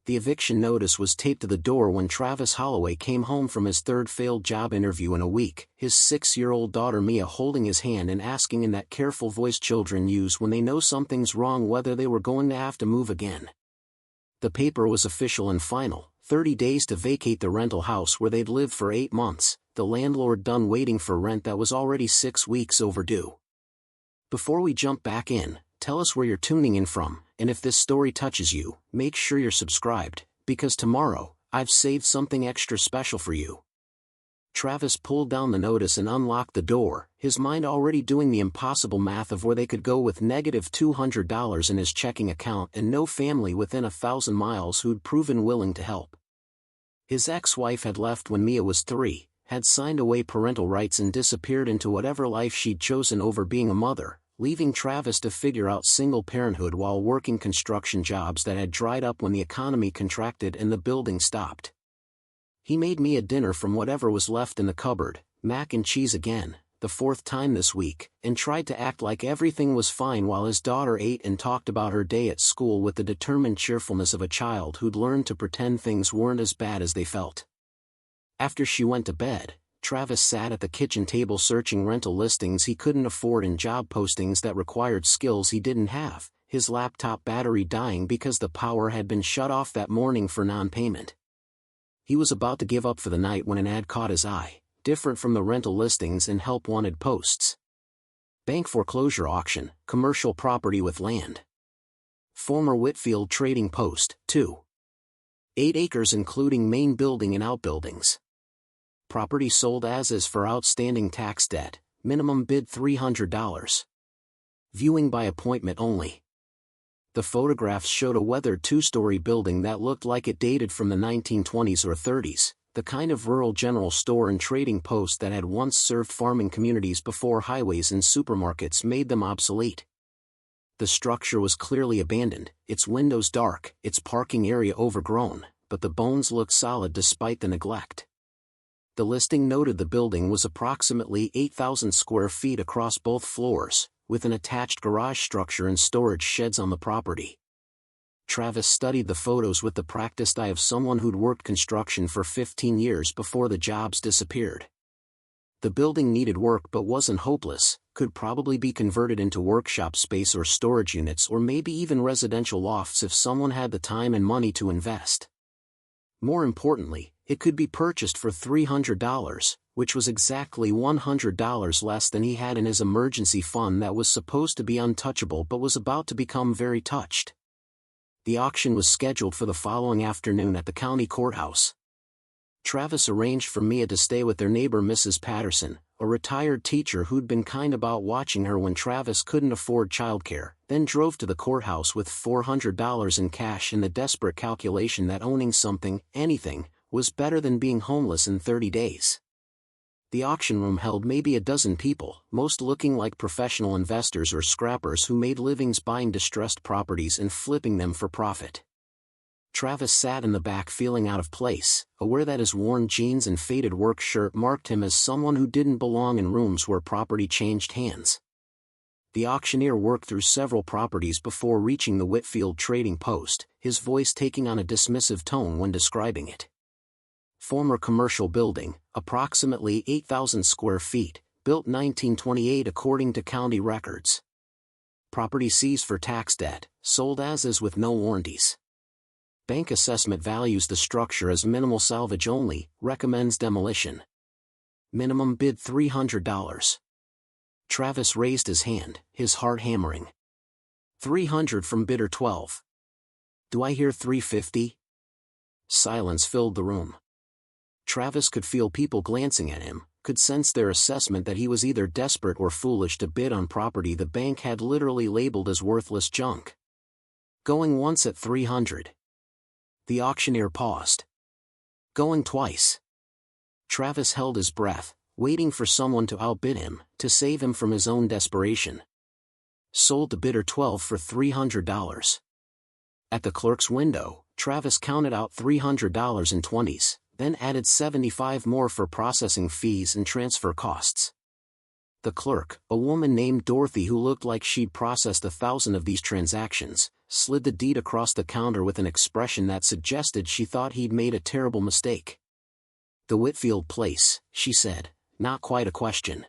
The eviction notice was taped to the door when Travis Holloway came home from his third failed job interview in a week, his 6-year-old daughter Mia holding his hand and asking in that careful voice children use when they know something's wrong whether they were going to have to move again. The paper was official and final: 30 days to vacate the rental house where they'd lived for 8 months, the landlord done waiting for rent that was already 6 weeks overdue. Before we jump back in, tell us where you're tuning in from, and if this story touches you, make sure you're subscribed, because tomorrow, I've saved something extra special for you. Travis pulled down the notice and unlocked the door, his mind already doing the impossible math of where they could go with negative $200 in his checking account and no family within 1,000 miles who'd proven willing to help. His ex-wife had left when Mia was 3, had signed away parental rights and disappeared into whatever life she'd chosen over being a mother, leaving Travis to figure out single parenthood while working construction jobs that had dried up when the economy contracted and the building stopped. He made Mia dinner from whatever was left in the cupboard, mac and cheese again, the 4th time this week, and tried to act like everything was fine while his daughter ate and talked about her day at school with the determined cheerfulness of a child who'd learned to pretend things weren't as bad as they felt. After she went to bed, Travis sat at the kitchen table searching rental listings he couldn't afford and job postings that required skills he didn't have, his laptop battery dying because the power had been shut off that morning for non-payment. He was about to give up for the night when an ad caught his eye, different from the rental listings and help-wanted posts. Bank foreclosure auction, commercial property with land. Former Whitfield Trading Post, 2. 8 acres including main building and outbuildings. Property sold as is for outstanding tax debt, minimum bid $300. Viewing by appointment only. The photographs showed a weathered 2-story building that looked like it dated from the 1920s or 30s, the kind of rural general store and trading post that had once served farming communities before highways and supermarkets made them obsolete. The structure was clearly abandoned, its windows dark, its parking area overgrown, but the bones looked solid despite the neglect. The listing noted the building was approximately 8,000 square feet across both floors, with an attached garage structure and storage sheds on the property. Travis studied the photos with the practiced eye of someone who'd worked construction for 15 years before the jobs disappeared. The building needed work but wasn't hopeless, could probably be converted into workshop space or storage units or maybe even residential lofts if someone had the time and money to invest. More importantly, it could be purchased for $300, which was exactly $100 less than he had in his emergency fund that was supposed to be untouchable but was about to become very touched. The auction was scheduled for the following afternoon at the county courthouse. Travis arranged for Mia to stay with their neighbor Mrs. Patterson, a retired teacher who'd been kind about watching her when Travis couldn't afford childcare, then drove to the courthouse with $400 in cash in the desperate calculation that owning something, anything, was better than being homeless in 30 days. The auction room held maybe a dozen people, most looking like professional investors or scrappers who made livings buying distressed properties and flipping them for profit. Travis sat in the back feeling out of place, aware that his worn jeans and faded work shirt marked him as someone who didn't belong in rooms where property changed hands. The auctioneer worked through several properties before reaching the Whitfield Trading Post, his voice taking on a dismissive tone when describing it. Former commercial building, approximately 8,000 square feet, built 1928 according to county records. Property seized for tax debt, sold as is with no warranties. Bank assessment values the structure as minimal salvage only, recommends demolition. Minimum bid $300. Travis raised his hand, his heart hammering. $300 from bidder 12. Do I hear $350? Silence filled the room. Travis could feel people glancing at him, could sense their assessment that he was either desperate or foolish to bid on property the bank had literally labeled as worthless junk. Going once at $300. The auctioneer paused. Going twice. Travis held his breath, waiting for someone to outbid him, to save him from his own desperation. Sold to bidder 12 for $300. At the clerk's window, Travis counted out $300 in 20s, then added $75 more for processing fees and transfer costs. The clerk, a woman named Dorothy who looked like she'd processed 1,000 of these transactions, slid the deed across the counter with an expression that suggested she thought he'd made a terrible mistake. "The Whitfield place," she said, not quite a question.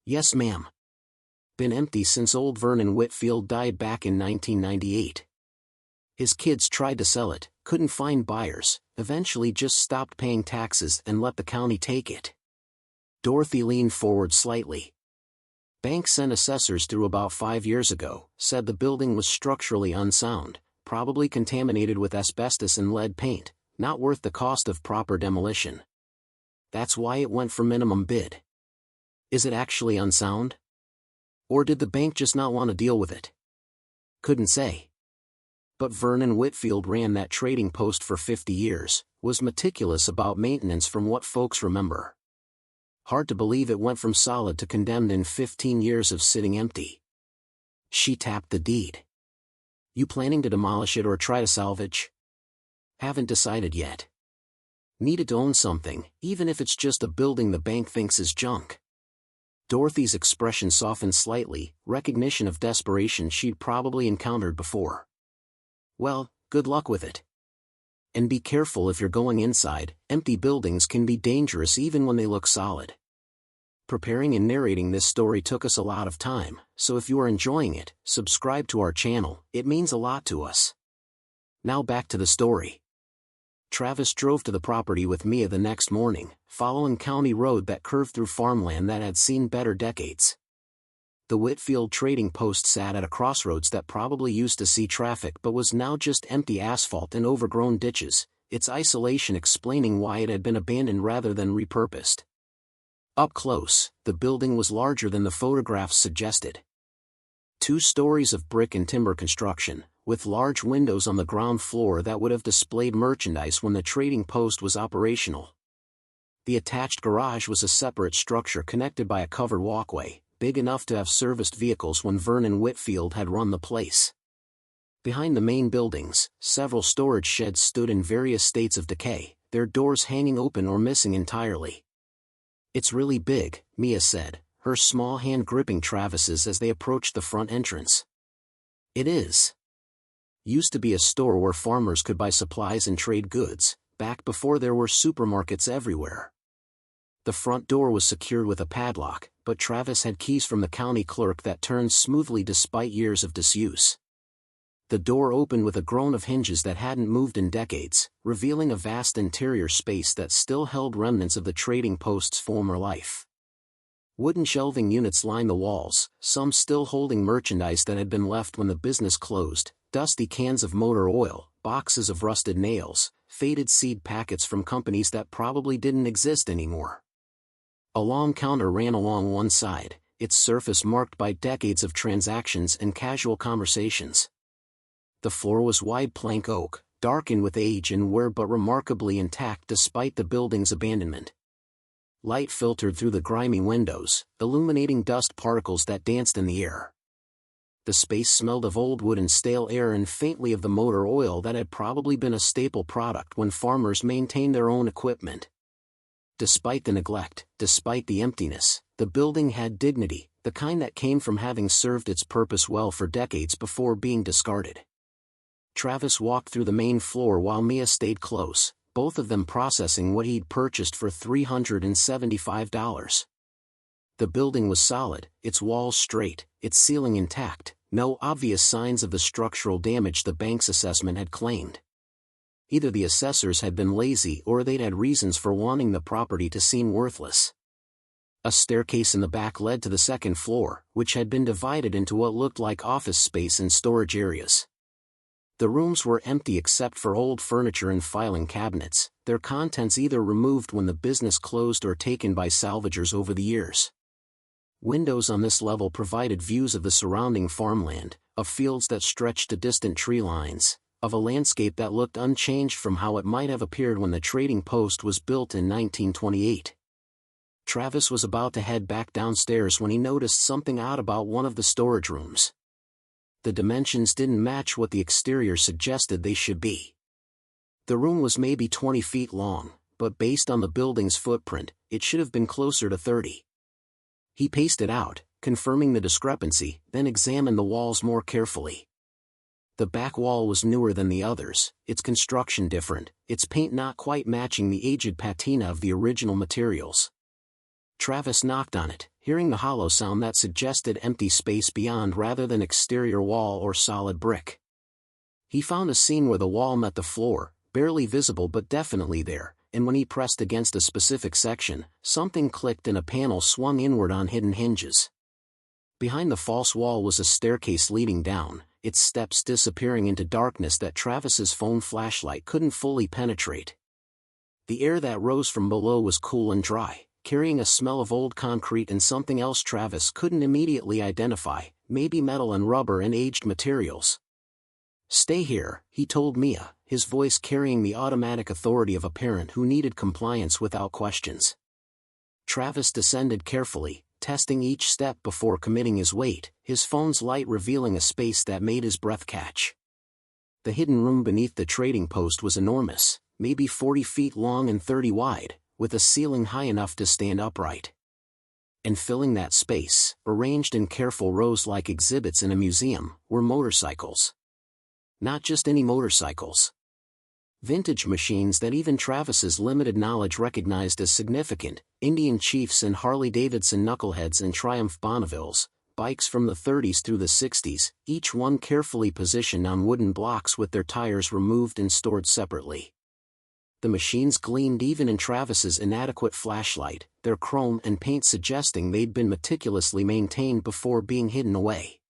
"Yes, ma'am. Been empty since old Vernon Whitfield died back in 1998. His kids tried to sell it, couldn't find buyers, eventually just stopped paying taxes and let the county take it." Dorothy leaned forward slightly. "Bank sent assessors through about 5 years ago, said the building was structurally unsound, probably contaminated with asbestos and lead paint, not worth the cost of proper demolition. That's why it went for minimum bid." "Is it actually unsound? Or did the bank just not want to deal with it?" "Couldn't say. But Vernon Whitfield ran that trading post for 50 years, was meticulous about maintenance from what folks remember. Hard to believe it went from solid to condemned in 15 years of sitting empty." She tapped the deed. "You planning to demolish it or try to salvage?" "Haven't decided yet. Needed to own something, even if it's just a building the bank thinks is junk." Dorothy's expression softened slightly, recognition of desperation she'd probably encountered before. "Well, good luck with it. And be careful if you're going inside, empty buildings can be dangerous even when they look solid." Preparing and narrating this story took us a lot of time, so if you are enjoying it, subscribe to our channel, it means a lot to us. Now back to the story. Travis drove to the property with Mia the next morning, following county road that curved through farmland that had seen better decades. The Whitfield trading post sat at a crossroads that probably used to see traffic but was now just empty asphalt and overgrown ditches, its isolation explaining why it had been abandoned rather than repurposed. Up close, the building was larger than the photographs suggested. 2 stories of brick and timber construction, with large windows on the ground floor that would have displayed merchandise when the trading post was operational. The attached garage was a separate structure connected by a covered walkway, big enough to have serviced vehicles when Vernon Whitfield had run the place. Behind the main buildings, several storage sheds stood in various states of decay, their doors hanging open or missing entirely. "It's really big," Mia said, her small hand gripping Travis's as they approached the front entrance. "It is. Used to be a store where farmers could buy supplies and trade goods, back before there were supermarkets everywhere." The front door was secured with a padlock, but Travis had keys from the county clerk that turned smoothly despite years of disuse. The door opened with a groan of hinges that hadn't moved in decades, revealing a vast interior space that still held remnants of the trading post's former life. Wooden shelving units lined the walls, some still holding merchandise that had been left when the business closed, dusty cans of motor oil, boxes of rusted nails, faded seed packets from companies that probably didn't exist anymore. A long counter ran along one side, its surface marked by decades of transactions and casual conversations. The floor was wide plank oak, darkened with age and wear but remarkably intact despite the building's abandonment. Light filtered through the grimy windows, illuminating dust particles that danced in the air. The space smelled of old wood and stale air and faintly of the motor oil that had probably been a staple product when farmers maintained their own equipment. Despite the neglect, despite the emptiness, the building had dignity, the kind that came from having served its purpose well for decades before being discarded. Travis walked through the main floor while Mia stayed close, both of them processing what he'd purchased for $375. The building was solid, its walls straight, its ceiling intact, no obvious signs of the structural damage the bank's assessment had claimed. Either the assessors had been lazy or they'd had reasons for wanting the property to seem worthless. A staircase in the back led to the second floor, which had been divided into what looked like office space and storage areas. The rooms were empty except for old furniture and filing cabinets, their contents either removed when the business closed or taken by salvagers over the years. Windows on this level provided views of the surrounding farmland, of fields that stretched to distant tree lines, of a landscape that looked unchanged from how it might have appeared when the trading post was built in 1928. Travis was about to head back downstairs when he noticed something odd about one of the storage rooms. The dimensions didn't match what the exterior suggested they should be. The room was maybe 20 feet long, but based on the building's footprint, it should have been closer to 30. He paced it out, confirming the discrepancy, then examined the walls more carefully. The back wall was newer than the others, its construction different, its paint not quite matching the aged patina of the original materials. Travis knocked on it, hearing the hollow sound that suggested empty space beyond rather than exterior wall or solid brick. He found a seam where the wall met the floor, barely visible but definitely there, and when he pressed against a specific section, something clicked and a panel swung inward on hidden hinges. Behind the false wall was a staircase leading down, its steps disappearing into darkness that Travis's phone flashlight couldn't fully penetrate. The air that rose from below was cool and dry, carrying a smell of old concrete and something else Travis couldn't immediately identify, maybe metal and rubber and aged materials. "Stay here," he told Mia, his voice carrying the automatic authority of a parent who needed compliance without questions. Travis descended carefully, testing each step before committing his weight, his phone's light revealing a space that made his breath catch. The hidden room beneath the trading post was enormous, maybe 40 feet long and 30 wide, with a ceiling high enough to stand upright. And filling that space, arranged in careful rows like exhibits in a museum, were motorcycles. Not just any motorcycles. Vintage machines that even Travis's limited knowledge recognized as significant, Indian Chiefs and Harley-Davidson Knuckleheads and Triumph Bonnevilles, bikes from the 30s through the 60s, each one carefully positioned on wooden blocks with their tires removed and stored separately. The machines gleamed even in Travis's inadequate flashlight, their chrome and paint suggesting they'd been meticulously maintained before being hidden away.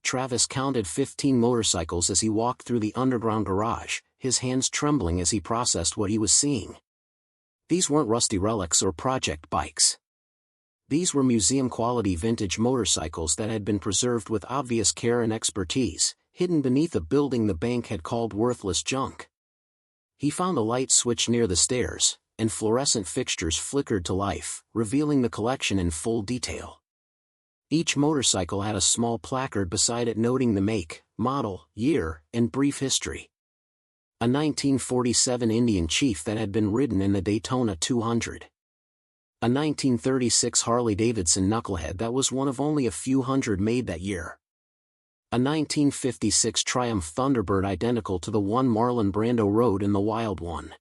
Travis counted 15 motorcycles as he walked through the underground garage, his hands trembling as he processed what he was seeing. These weren't rusty relics or project bikes. These were museum-quality vintage motorcycles that had been preserved with obvious care and expertise, hidden beneath a building the bank had called worthless junk. He found a light switch near the stairs, and fluorescent fixtures flickered to life, revealing the collection in full detail. Each motorcycle had a small placard beside it noting the make, model, year, and brief history. A 1947 Indian Chief that had been ridden in the Daytona 200. A 1936 Harley-Davidson Knucklehead that was one of only a few hundred made that year. A 1956 Triumph Thunderbird identical to the one Marlon Brando rode in The Wild One.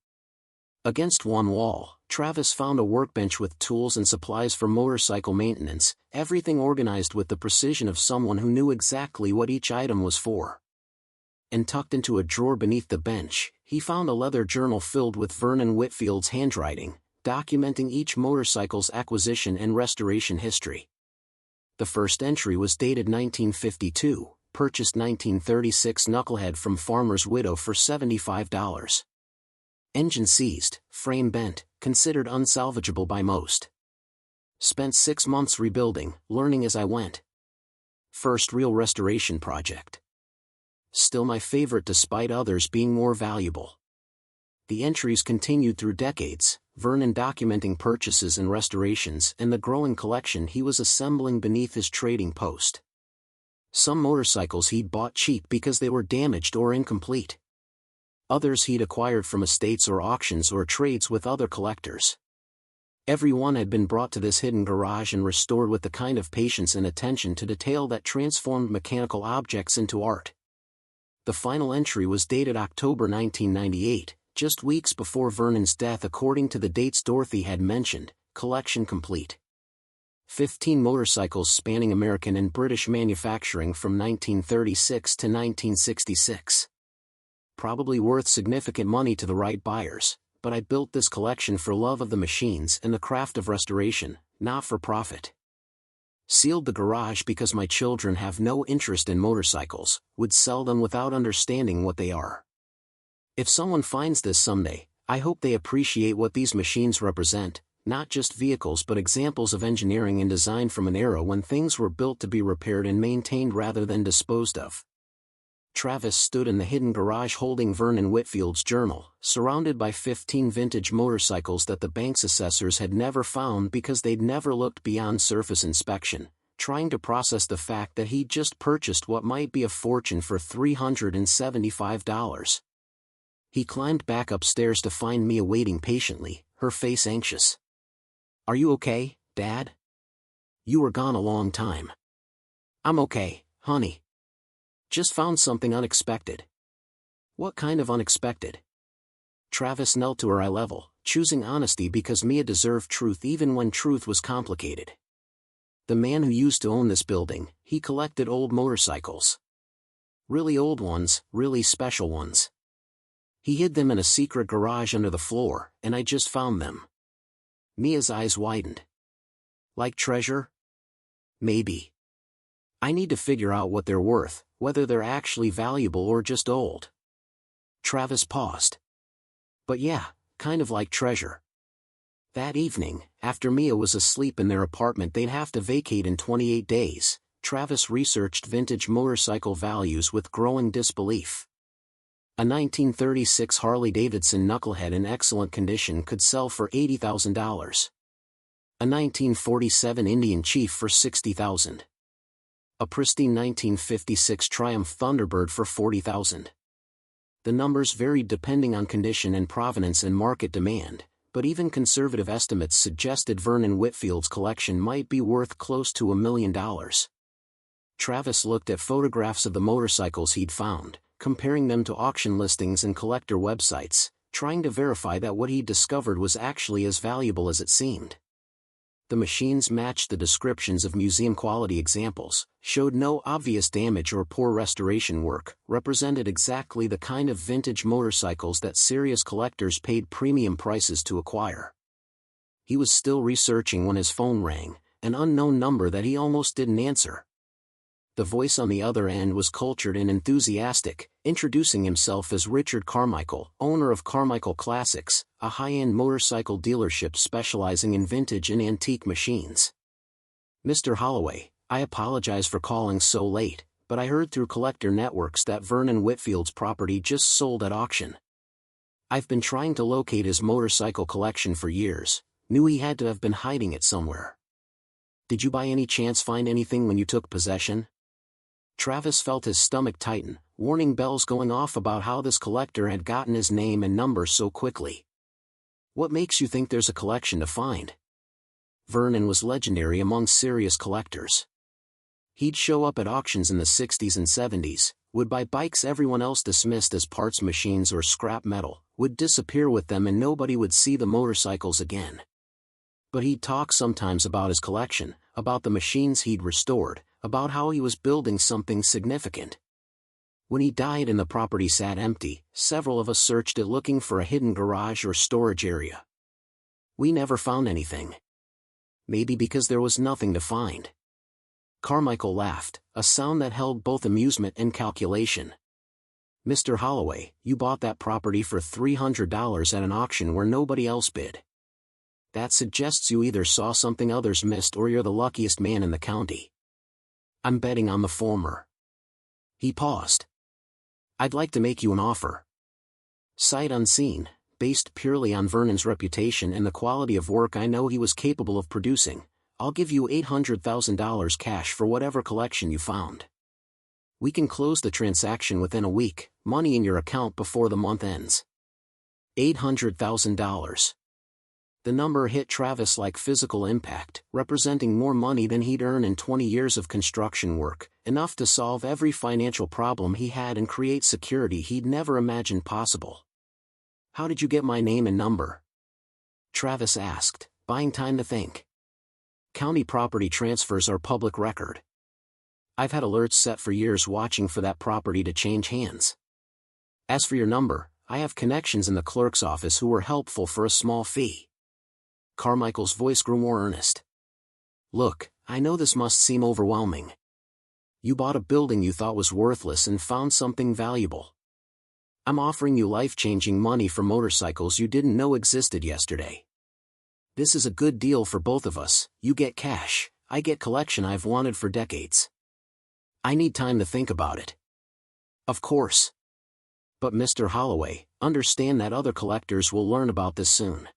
Against one wall, Travis found a workbench with tools and supplies for motorcycle maintenance, everything organized with the precision of someone who knew exactly what each item was for. And tucked into a drawer beneath the bench, he found a leather journal filled with Vernon Whitfield's handwriting, documenting each motorcycle's acquisition and restoration history. The first entry was dated 1952, purchased 1936 Knucklehead from farmer's widow for $75. Engine seized, frame bent, considered unsalvageable by most. Spent 6 months rebuilding, learning as I went. First real restoration project. Still my favorite despite others being more valuable. The entries continued through decades, Vernon documenting purchases and restorations and the growing collection he was assembling beneath his trading post. Some motorcycles he'd bought cheap because they were damaged or incomplete. Others he'd acquired from estates or auctions or trades with other collectors. Every one had been brought to this hidden garage and restored with the kind of patience and attention to detail that transformed mechanical objects into art. The final entry was dated October 1998, just weeks before Vernon's death according to the dates Dorothy had mentioned, collection complete. 15 motorcycles spanning American and British manufacturing from 1936 to 1966. Probably worth significant money to the right buyers, but I built this collection for love of the machines and the craft of restoration, not for profit. Sealed the garage because my children have no interest in motorcycles, would sell them without understanding what they are. If someone finds this someday, I hope they appreciate what these machines represent, not just vehicles but examples of engineering and design from an era when things were built to be repaired and maintained rather than disposed of. Travis stood in the hidden garage holding Vernon Whitfield's journal, surrounded by 15 vintage motorcycles that the bank's assessors had never found because they'd never looked beyond surface inspection, trying to process the fact that he'd just purchased what might be a fortune for $375. He climbed back upstairs to find Mia waiting patiently, her face anxious. "Are you okay, Dad?" You were gone a long time. I'm okay, honey. Just found something unexpected. What kind of unexpected? Travis knelt to her eye level, choosing honesty because Mia deserved truth even when truth was complicated. The man who used to own this building, he collected old motorcycles. Really old ones, really special ones. He hid them in a secret garage under the floor, and I just found them. Mia's eyes widened. Like treasure? Maybe. I need to figure out what they're worth, whether they're actually valuable or just old. Travis paused. But yeah, kind of like treasure. That evening, after Mia was asleep in their apartment they'd have to vacate in 28 days, Travis researched vintage motorcycle values with growing disbelief. A 1936 Harley-Davidson Knucklehead in excellent condition could sell for $80,000. A 1947 Indian Chief for $60,000. A pristine 1956 Triumph Thunderbird for $40,000. The numbers varied depending on condition and provenance and market demand, but even conservative estimates suggested Vernon Whitfield's collection might be worth close to $1 million. Travis looked at photographs of the motorcycles he'd found, comparing them to auction listings and collector websites, trying to verify that what he'd discovered was actually as valuable as it seemed. The machines matched the descriptions of museum-quality examples, showed no obvious damage or poor restoration work, represented exactly the kind of vintage motorcycles that serious collectors paid premium prices to acquire. He was still researching when his phone rang, an unknown number that he almost didn't answer. The voice on the other end was cultured and enthusiastic, introducing himself as Richard Carmichael, owner of Carmichael Classics, a high-end motorcycle dealership specializing in vintage and antique machines. Mr. Holloway, I apologize for calling so late, but I heard through collector networks that Vernon Whitfield's property just sold at auction. I've been trying to locate his motorcycle collection for years, knew he had to have been hiding it somewhere. Did you by any chance find anything when you took possession? Travis felt his stomach tighten, warning bells going off about how this collector had gotten his name and number so quickly. What makes you think there's a collection to find? Vernon was legendary among serious collectors. He'd show up at auctions in the 60s and 70s, would buy bikes everyone else dismissed as parts machines or scrap metal, would disappear with them and nobody would see the motorcycles again. But he'd talk sometimes about his collection, about the machines he'd restored, about how he was building something significant. When he died and the property sat empty, several of us searched it looking for a hidden garage or storage area. We never found anything. Maybe because there was nothing to find. Carmichael laughed, a sound that held both amusement and calculation. Mr. Holloway, you bought that property for $300 at an auction where nobody else bid. That suggests you either saw something others missed or you're the luckiest man in the county. I'm betting on the former. He paused. I'd like to make you an offer. Sight unseen, based purely on Vernon's reputation and the quality of work I know he was capable of producing, I'll give you $800,000 cash for whatever collection you found. We can close the transaction within a week, money in your account before the month ends. $800,000. The number hit Travis like physical impact, representing more money than he'd earn in 20 years of construction work, enough to solve every financial problem he had and create security he'd never imagined possible. How did you get my name and number? Travis asked, buying time to think. County property transfers are public record. I've had alerts set for years watching for that property to change hands. As for your number, I have connections in the clerk's office who were helpful for a small fee. Carmichael's voice grew more earnest. Look, I know this must seem overwhelming. You bought a building you thought was worthless and found something valuable. I'm offering you life-changing money for motorcycles you didn't know existed yesterday. This is a good deal for both of us. You get cash, I get collection I've wanted for decades. I need time to think about it. Of course. But Mr. Holloway, understand that other collectors will learn about this soon.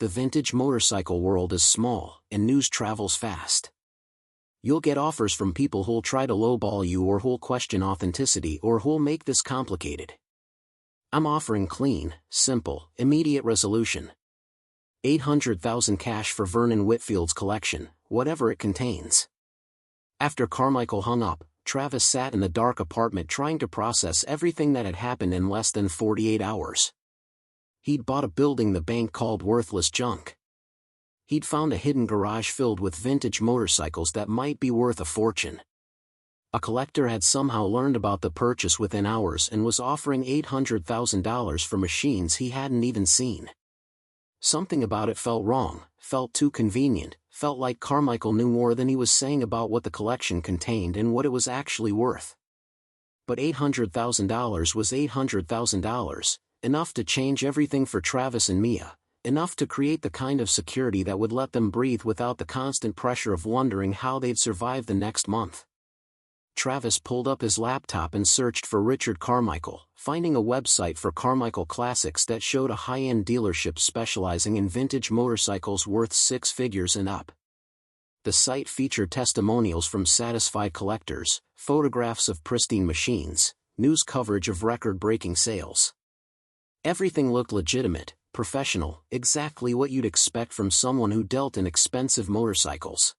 The vintage motorcycle world is small, and news travels fast. You'll get offers from people who'll try to lowball you or who'll question authenticity or who'll make this complicated. I'm offering clean, simple, immediate resolution. $800,000 cash for Vernon Whitfield's collection, whatever it contains. After Carmichael hung up, Travis sat in the dark apartment trying to process everything that had happened in less than 48 hours. He'd bought a building the bank called worthless junk. He'd found a hidden garage filled with vintage motorcycles that might be worth a fortune. A collector had somehow learned about the purchase within hours and was offering $800,000 for machines he hadn't even seen. Something about it felt wrong, felt too convenient, felt like Carmichael knew more than he was saying about what the collection contained and what it was actually worth. But $800,000 was $800,000, enough to change everything for Travis and Mia, enough to create the kind of security that would let them breathe without the constant pressure of wondering how they'd survive the next month. Travis pulled up his laptop and searched for Richard Carmichael, finding a website for Carmichael Classics that showed a high-end dealership specializing in vintage motorcycles worth six figures and up. The site featured testimonials from satisfied collectors, photographs of pristine machines, news coverage of record-breaking sales. Everything looked legitimate, professional, exactly what you'd expect from someone who dealt in expensive motorcycles.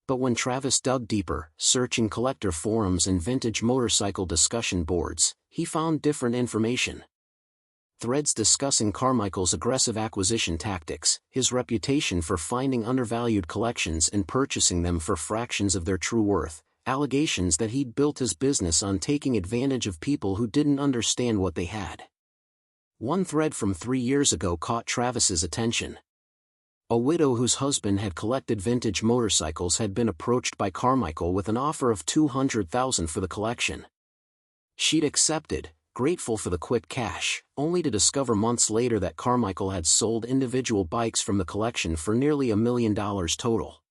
But when Travis dug deeper, searching collector forums and vintage motorcycle discussion boards, he found different information. Threads discussing Carmichael's aggressive acquisition tactics, his reputation for finding undervalued collections and purchasing them for fractions of their true worth, allegations that he'd built his business on taking advantage of people who didn't understand what they had. One thread from 3 years ago caught Travis's attention. A widow whose husband had collected vintage motorcycles had been approached by Carmichael with an offer of $200,000 for the collection. She'd accepted, grateful for the quick cash, only to discover months later that Carmichael had sold individual bikes from the collection for nearly $1 million total.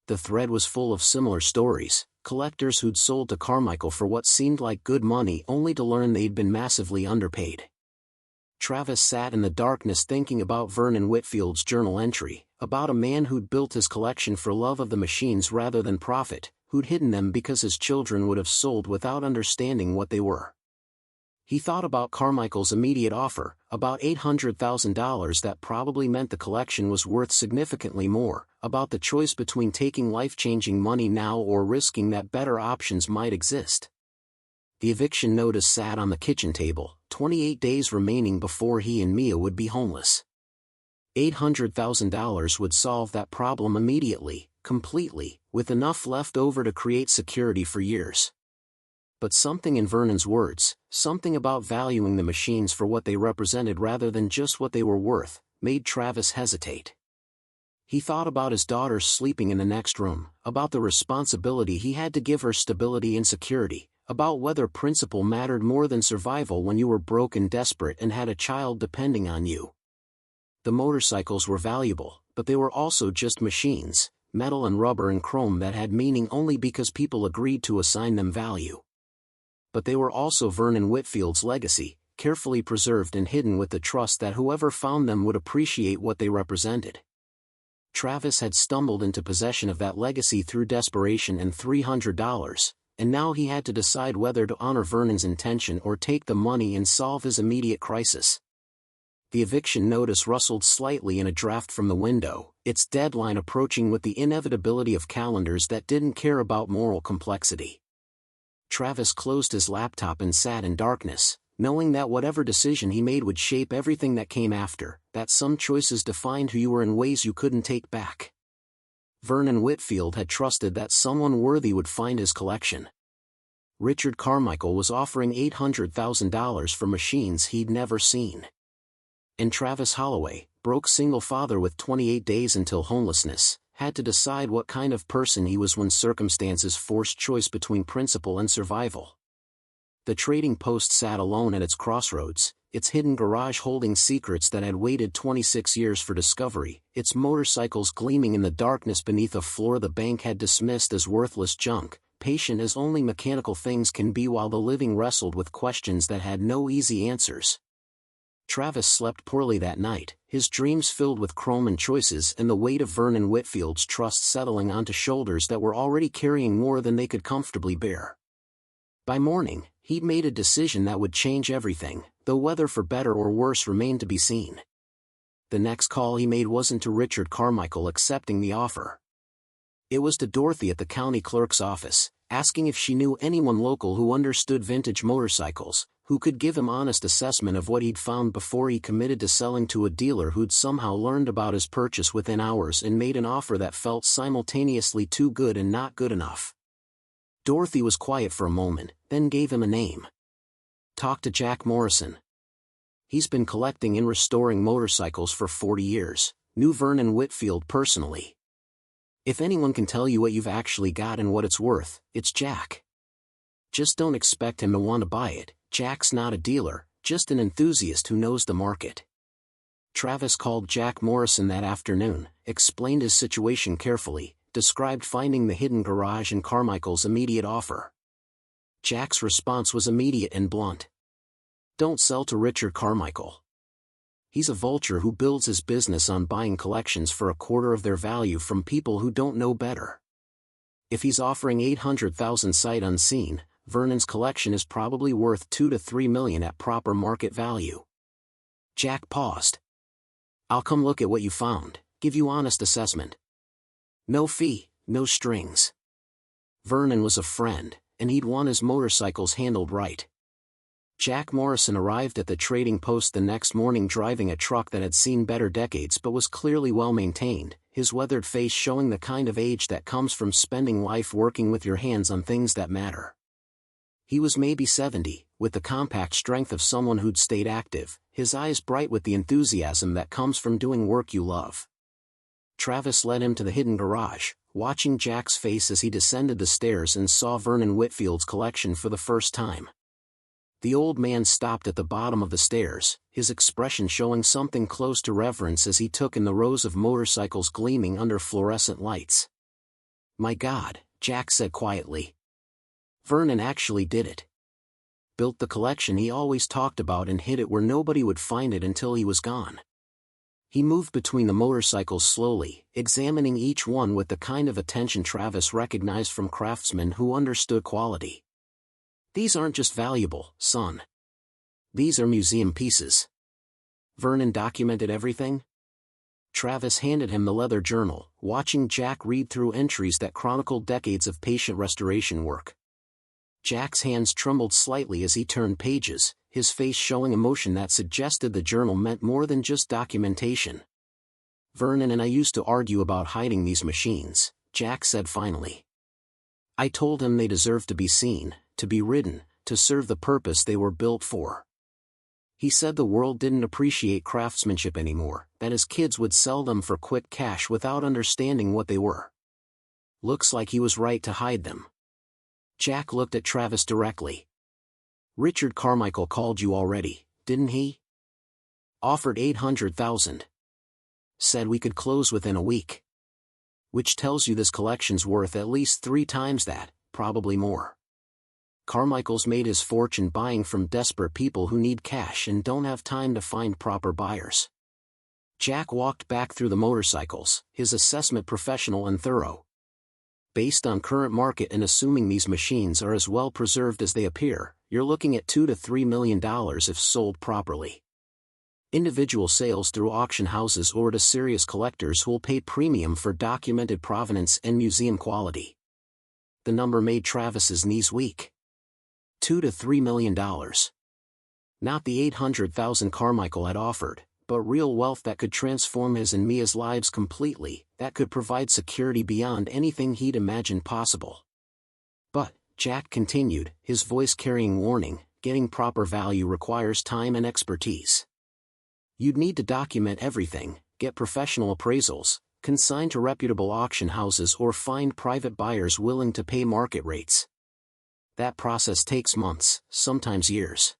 The thread was full of similar stories, collectors who'd sold to Carmichael for what seemed like good money only to learn they'd been massively underpaid. Travis sat in the darkness thinking about Vernon Whitfield's journal entry, about a man who'd built his collection for love of the machines rather than profit, who'd hidden them because his children would have sold without understanding what they were. He thought about Carmichael's immediate offer, about $800,000 that probably meant the collection was worth significantly more, about the choice between taking life-changing money now or risking that better options might exist. The eviction notice sat on the kitchen table, 28 days remaining before he and Mia would be homeless. $800,000 would solve that problem immediately, completely, with enough left over to create security for years. But something in Vernon's words, something about valuing the machines for what they represented rather than just what they were worth, made Travis hesitate. He thought about his daughter sleeping in the next room, about the responsibility he had to give her stability and security, about whether principle mattered more than survival when you were broke and desperate and had a child depending on you. The motorcycles were valuable, but they were also just machines, metal and rubber and chrome that had meaning only because people agreed to assign them value. But they were also Vernon Whitfield's legacy, carefully preserved and hidden with the trust that whoever found them would appreciate what they represented. Travis had stumbled into possession of that legacy through desperation and $300, and now he had to decide whether to honor Vernon's intention or take the money and solve his immediate crisis. The eviction notice rustled slightly in a draft from the window, its deadline approaching with the inevitability of calendars that didn't care about moral complexity. Travis closed his laptop and sat in darkness, knowing that whatever decision he made would shape everything that came after, that some choices defined who you were in ways you couldn't take back. Vernon Whitfield had trusted that someone worthy would find his collection. Richard Carmichael was offering $800,000 for machines he'd never seen. And Travis Holloway, broke single father with 28 days until homelessness, had to decide what kind of person he was when circumstances forced choice between principle and survival. The trading post sat alone at its crossroads, its hidden garage holding secrets that had waited 26 years for discovery, its motorcycles gleaming in the darkness beneath a floor the bank had dismissed as worthless junk, patient as only mechanical things can be while the living wrestled with questions that had no easy answers. Travis slept poorly that night, his dreams filled with chrome and choices and the weight of Vernon Whitfield's trust settling onto shoulders that were already carrying more than they could comfortably bear. By morning, he'd made a decision that would change everything, though whether for better or worse remained to be seen. The next call he made wasn't to Richard Carmichael accepting the offer. It was to Dorothy at the county clerk's office, asking if she knew anyone local who understood vintage motorcycles, who could give him honest assessment of what he'd found before he committed to selling to a dealer who'd somehow learned about his purchase within hours and made an offer that felt simultaneously too good and not good enough. Dorothy was quiet for a moment, then gave him a name. Talk to Jack Morrison. He's been collecting and restoring motorcycles for 40 years, knew Vernon Whitfield personally. If anyone can tell you what you've actually got and what it's worth, it's Jack. Just don't expect him to want to buy it. Jack's not a dealer, just an enthusiast who knows the market. Travis called Jack Morrison that afternoon, explained his situation carefully, described finding the hidden garage and Carmichael's immediate offer. Jack's response was immediate and blunt. Don't sell to Richard Carmichael. He's a vulture who builds his business on buying collections for a quarter of their value from people who don't know better. If he's offering $800,000 sight unseen, Vernon's collection is probably worth $2 to $3 million at proper market value. Jack paused. I'll come look at what you found, give you honest assessment. No fee, no strings. Vernon was a friend, and he'd want his motorcycles handled right. Jack Morrison arrived at the trading post the next morning driving a truck that had seen better decades but was clearly well maintained, his weathered face showing the kind of age that comes from spending life working with your hands on things that matter. He was maybe 70, with the compact strength of someone who'd stayed active, his eyes bright with the enthusiasm that comes from doing work you love. Travis led him to the hidden garage, watching Jack's face as he descended the stairs and saw Vernon Whitfield's collection for the first time. The old man stopped at the bottom of the stairs, his expression showing something close to reverence as he took in the rows of motorcycles gleaming under fluorescent lights. My God, Jack said quietly. Vernon actually did it. Built the collection he always talked about and hid it where nobody would find it until he was gone. He moved between the motorcycles slowly, examining each one with the kind of attention Travis recognized from craftsmen who understood quality. These aren't just valuable, son. These are museum pieces. Vernon documented everything? Travis handed him the leather journal, watching Jack read through entries that chronicled decades of patient restoration work. Jack's hands trembled slightly as he turned pages, his face showing emotion that suggested the journal meant more than just documentation. Vernon and I used to argue about hiding these machines, Jack said finally. I told him they deserved to be seen, to be ridden, to serve the purpose they were built for. He said the world didn't appreciate craftsmanship anymore, that his kids would sell them for quick cash without understanding what they were. Looks like he was right to hide them. Jack looked at Travis directly. Richard Carmichael called you already, didn't he? Offered $800,000. Said we could close within a week. Which tells you this collection's worth at least 3 times that, probably more. Carmichael's made his fortune buying from desperate people who need cash and don't have time to find proper buyers. Jack walked back through the motorcycles, his assessment professional and thorough. Based on current market and assuming these machines are as well preserved as they appear, you're looking at $2 to $3 million if sold properly. Individual sales through auction houses or to serious collectors who'll pay premium for documented provenance and museum quality. The number made Travis's knees weak. $2 to $3 million. Not the $800,000 Carmichael had offered, but real wealth that could transform his and Mia's lives completely, that could provide security beyond anything he'd imagined possible. But, Jack continued, his voice carrying warning, getting proper value requires time and expertise. You'd need to document everything, get professional appraisals, consign to reputable auction houses or find private buyers willing to pay market rates. That process takes months, sometimes years.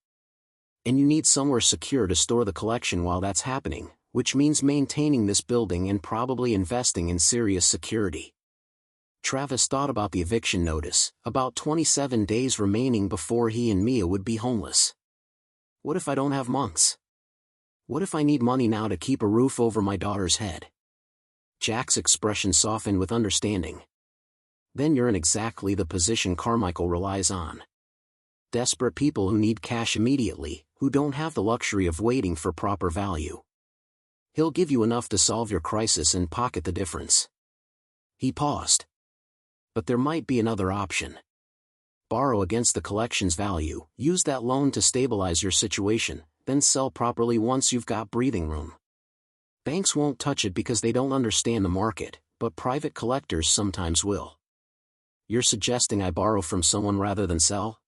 And you need somewhere secure to store the collection while that's happening, which means maintaining this building and probably investing in serious security. Travis thought about the eviction notice, about 27 days remaining before he and Mia would be homeless. What if I don't have months? What if I need money now to keep a roof over my daughter's head? Jack's expression softened with understanding. Then you're in exactly the position Carmichael relies on. Desperate people who need cash immediately, who don't have the luxury of waiting for proper value. He'll give you enough to solve your crisis and pocket the difference. He paused. But there might be another option. Borrow against the collection's value, use that loan to stabilize your situation, then sell properly once you've got breathing room. Banks won't touch it because they don't understand the market, but private collectors sometimes will. You're suggesting I borrow from someone rather than sell?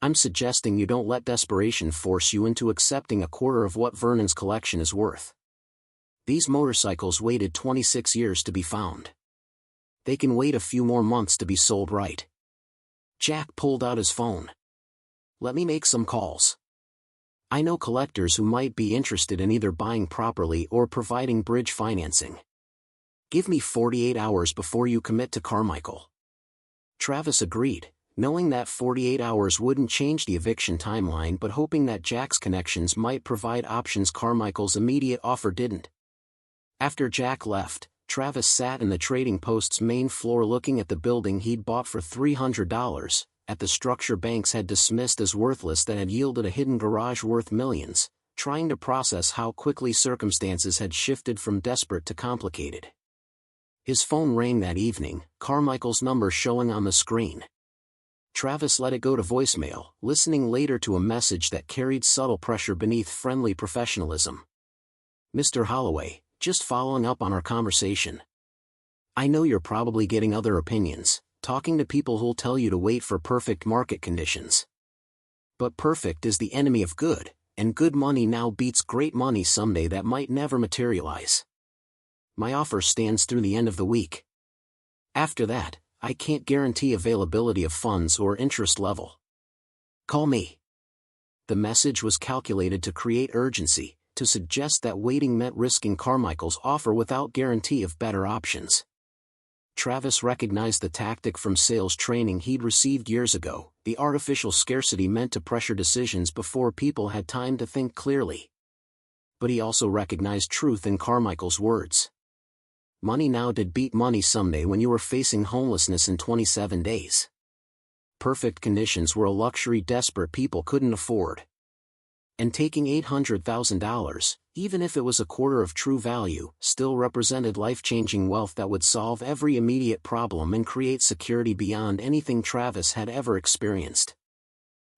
I'm suggesting you don't let desperation force you into accepting a quarter of what Vernon's collection is worth. These motorcycles waited 26 years to be found. They can wait a few more months to be sold right. Jack pulled out his phone. Let me make some calls. I know collectors who might be interested in either buying properly or providing bridge financing. Give me 48 hours before you commit to Carmichael. Travis agreed, knowing that 48 hours wouldn't change the eviction timeline but hoping that Jack's connections might provide options Carmichael's immediate offer didn't. After Jack left, Travis sat in the trading post's main floor looking at the building he'd bought for $300, at the structure banks had dismissed as worthless that had yielded a hidden garage worth millions, trying to process how quickly circumstances had shifted from desperate to complicated. His phone rang that evening, Carmichael's number showing on the screen. Travis let it go to voicemail, listening later to a message that carried subtle pressure beneath friendly professionalism. Mr. Holloway, just following up on our conversation. I know you're probably getting other opinions, talking to people who'll tell you to wait for perfect market conditions. But perfect is the enemy of good, and good money now beats great money someday that might never materialize. My offer stands through the end of the week. After that, I can't guarantee availability of funds or interest level. Call me. The message was calculated to create urgency, to suggest that waiting meant risking Carmichael's offer without guarantee of better options. Travis recognized the tactic from sales training he'd received years ago. The artificial scarcity meant to pressure decisions before people had time to think clearly. But he also recognized truth in Carmichael's words. Money now did beat money someday when you were facing homelessness in 27 days. Perfect conditions were a luxury desperate people couldn't afford. And taking $800,000, even if it was a quarter of true value, still represented life-changing wealth that would solve every immediate problem and create security beyond anything Travis had ever experienced.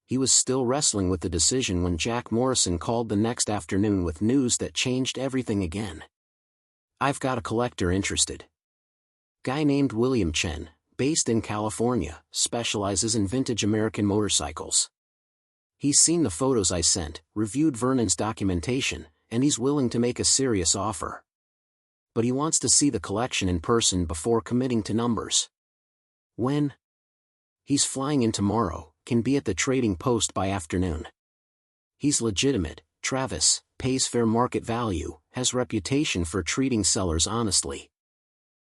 He was still wrestling with the decision when Jack Morrison called the next afternoon with news that changed everything again. I've got a collector interested. Guy named William Chen, based in California, specializes in vintage American motorcycles. He's seen the photos I sent, reviewed Vernon's documentation, and he's willing to make a serious offer. But he wants to see the collection in person before committing to numbers. When? He's flying in tomorrow, can be at the trading post by afternoon. He's legitimate, Travis, pays fair market value, has reputation for treating sellers honestly.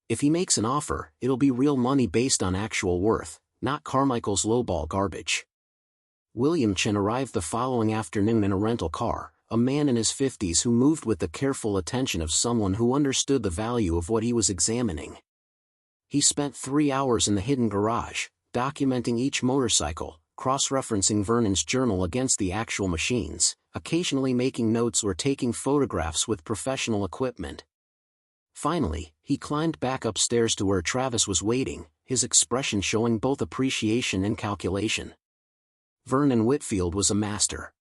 If he makes an offer, it'll be real money based on actual worth, not Carmichael's lowball garbage. William Chen arrived the following afternoon in a rental car, a man in his 50s who moved with the careful attention of someone who understood the value of what he was examining. He spent 3 hours in the hidden garage, documenting each motorcycle, cross-referencing Vernon's journal against the actual machines, occasionally making notes or taking photographs with professional equipment. Finally, he climbed back upstairs to where Travis was waiting, his expression showing both appreciation and calculation. Vernon Whitfield was a master.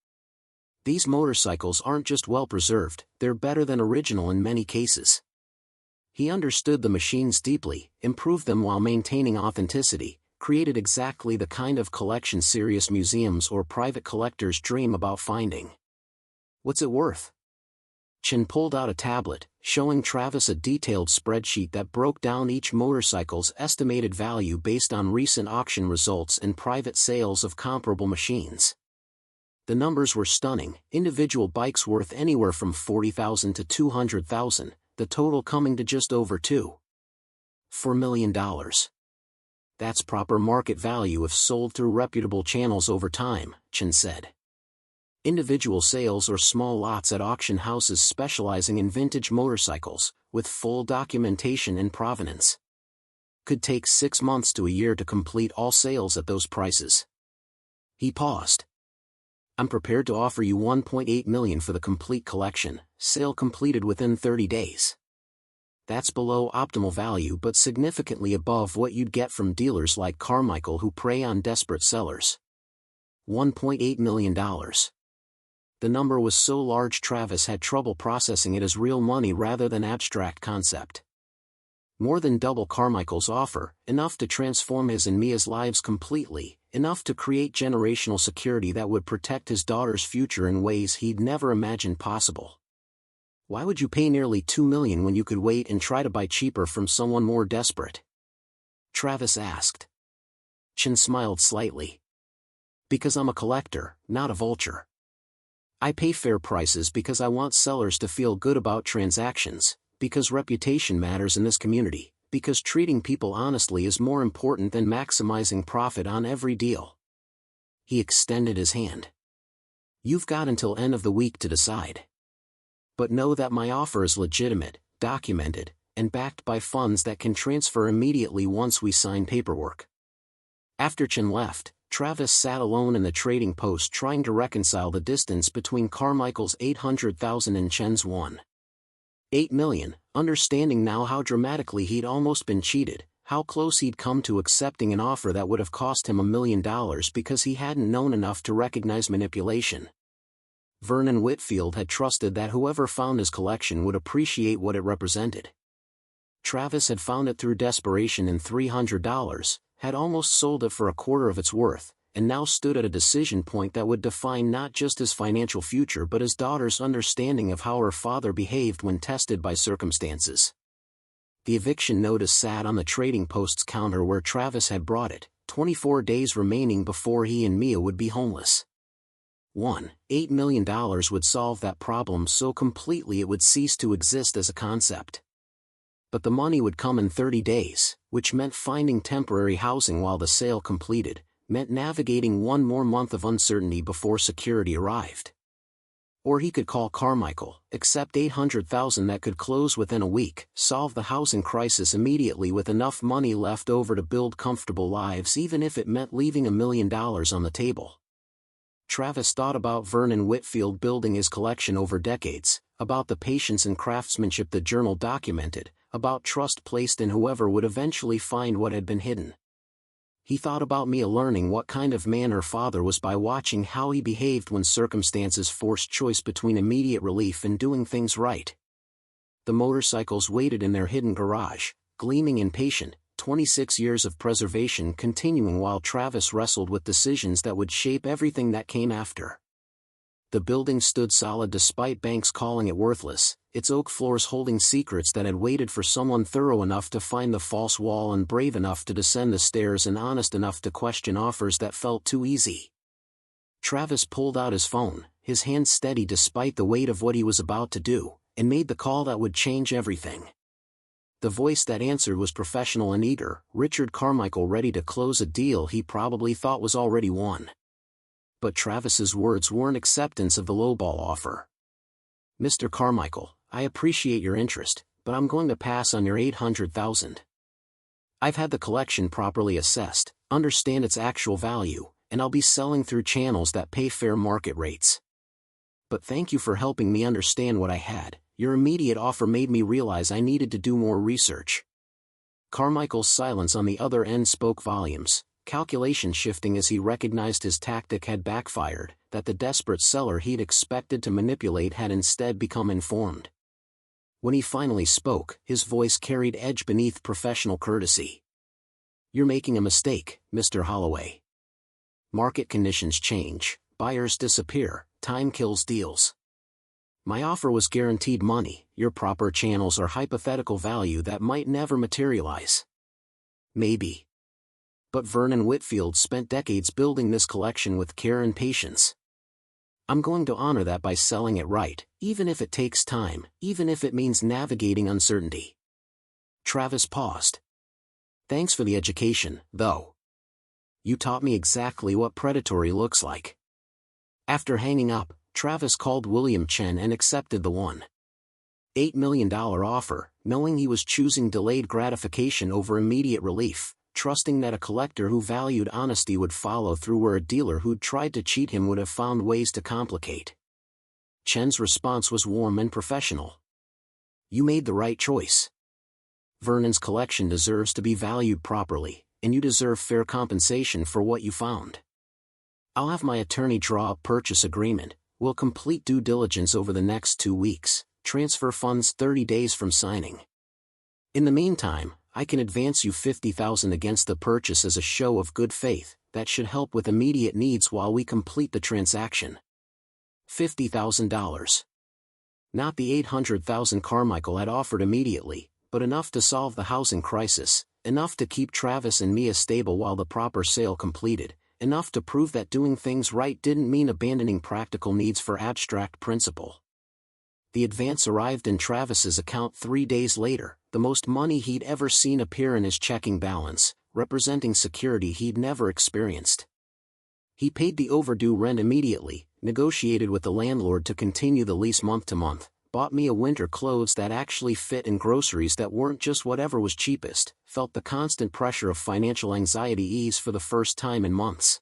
These motorcycles aren't just well-preserved, they're better than original in many cases. He understood the machines deeply, improved them while maintaining authenticity, created exactly the kind of collection serious museums or private collectors dream about finding. What's it worth? Chen pulled out a tablet, showing Travis a detailed spreadsheet that broke down each motorcycle's estimated value based on recent auction results and private sales of comparable machines. The numbers were stunning, individual bikes worth anywhere from $40,000 to $200,000, the total coming to just over $2.4 million. That's proper market value if sold through reputable channels over time, Chen said. Individual sales or small lots at auction houses specializing in vintage motorcycles, with full documentation and provenance. Could take 6 months to a year to complete all sales at those prices. He paused. I'm prepared to offer you $1.8 million for the complete collection, sale completed within 30 days. That's below optimal value but significantly above what you'd get from dealers like Carmichael who prey on desperate sellers. $1.8 million. The number was so large Travis had trouble processing it as real money rather than abstract concept. More than double Carmichael's offer, enough to transform his and Mia's lives completely, enough to create generational security that would protect his daughter's future in ways he'd never imagined possible. Why would you pay nearly $2 million when you could wait and try to buy cheaper from someone more desperate? Travis asked. Chin smiled slightly. Because I'm a collector, not a vulture. I pay fair prices because I want sellers to feel good about transactions, because reputation matters in this community, because treating people honestly is more important than maximizing profit on every deal. He extended his hand. You've got until end of the week to decide. But know that my offer is legitimate, documented, and backed by funds that can transfer immediately once we sign paperwork. After Chin left, Travis sat alone in the trading post trying to reconcile the distance between Carmichael's $800,000 and Chen's $1.8 million, understanding now how dramatically he'd almost been cheated, how close he'd come to accepting an offer that would have cost him $1 million because he hadn't known enough to recognize manipulation. Vernon Whitfield had trusted that whoever found his collection would appreciate what it represented. Travis had found it through desperation in $300, had almost sold it for a quarter of its worth, and now stood at a decision point that would define not just his financial future but his daughter's understanding of how her father behaved when tested by circumstances. The eviction notice sat on the trading post's counter where Travis had brought it, 24 days remaining before he and Mia would be homeless. $1.8 million would solve that problem so completely it would cease to exist as a concept. But the money would come in 30 days, which meant finding temporary housing while the sale completed, meant navigating one more month of uncertainty before security arrived. Or he could call Carmichael, accept $800,000 that could close within a week, solve the housing crisis immediately with enough money left over to build comfortable lives even if it meant leaving $1 million on the table. Travis thought about Vernon Whitfield building his collection over decades, about the patience and craftsmanship the journal documented, about trust placed in whoever would eventually find what had been hidden. He thought about Mia learning what kind of man her father was by watching how he behaved when circumstances forced choice between immediate relief and doing things right. The motorcycles waited in their hidden garage, gleaming impatient, 26 years of preservation continuing while Travis wrestled with decisions that would shape everything that came after. The building stood solid despite banks calling it worthless, its oak floors holding secrets that had waited for someone thorough enough to find the false wall and brave enough to descend the stairs and honest enough to question offers that felt too easy. Travis pulled out his phone, his hand steady despite the weight of what he was about to do, and made the call that would change everything. The voice that answered was professional and eager, Richard Carmichael, ready to close a deal he probably thought was already won. But Travis's words weren't acceptance of the lowball offer. Mr. Carmichael, I appreciate your interest, but I'm going to pass on your $800,000. I've had the collection properly assessed, understand its actual value, and I'll be selling through channels that pay fair market rates. But thank you for helping me understand what I had. Your immediate offer made me realize I needed to do more research. Carmichael's silence on the other end spoke volumes, calculation shifting as he recognized his tactic had backfired, that the desperate seller he'd expected to manipulate had instead become informed. When he finally spoke, his voice carried edge beneath professional courtesy. You're making a mistake, Mr. Holloway. Market conditions change, buyers disappear, time kills deals. My offer was guaranteed money, your proper channels are hypothetical value that might never materialize. Maybe. But Vernon Whitfield spent decades building this collection with care and patience. I'm going to honor that by selling it right, even if it takes time, even if it means navigating uncertainty. Travis paused. Thanks for the education, though. You taught me exactly what predatory looks like. After hanging up, Travis called William Chen and accepted the $1.8 million offer, knowing he was choosing delayed gratification over immediate relief, trusting that a collector who valued honesty would follow through where a dealer who'd tried to cheat him would have found ways to complicate. Chen's response was warm and professional. "You made the right choice. Vernon's collection deserves to be valued properly, and you deserve fair compensation for what you found. I'll have my attorney draw up purchase agreement. We'll complete due diligence over the next 2 weeks, transfer funds 30 days from signing. In the meantime, I can advance you $50,000 against the purchase as a show of good faith. That should help with immediate needs while we complete the transaction." $50,000. Not the $800,000 Carmichael had offered immediately, but enough to solve the housing crisis, enough to keep Travis and Mia stable while the proper sale completed, enough to prove that doing things right didn't mean abandoning practical needs for abstract principle. The advance arrived in Travis's account 3 days later, the most money he'd ever seen appear in his checking balance, representing security he'd never experienced. He paid the overdue rent immediately, negotiated with the landlord to continue the lease month to month, bought Mia winter clothes that actually fit and groceries that weren't just whatever was cheapest, felt the constant pressure of financial anxiety ease for the first time in months.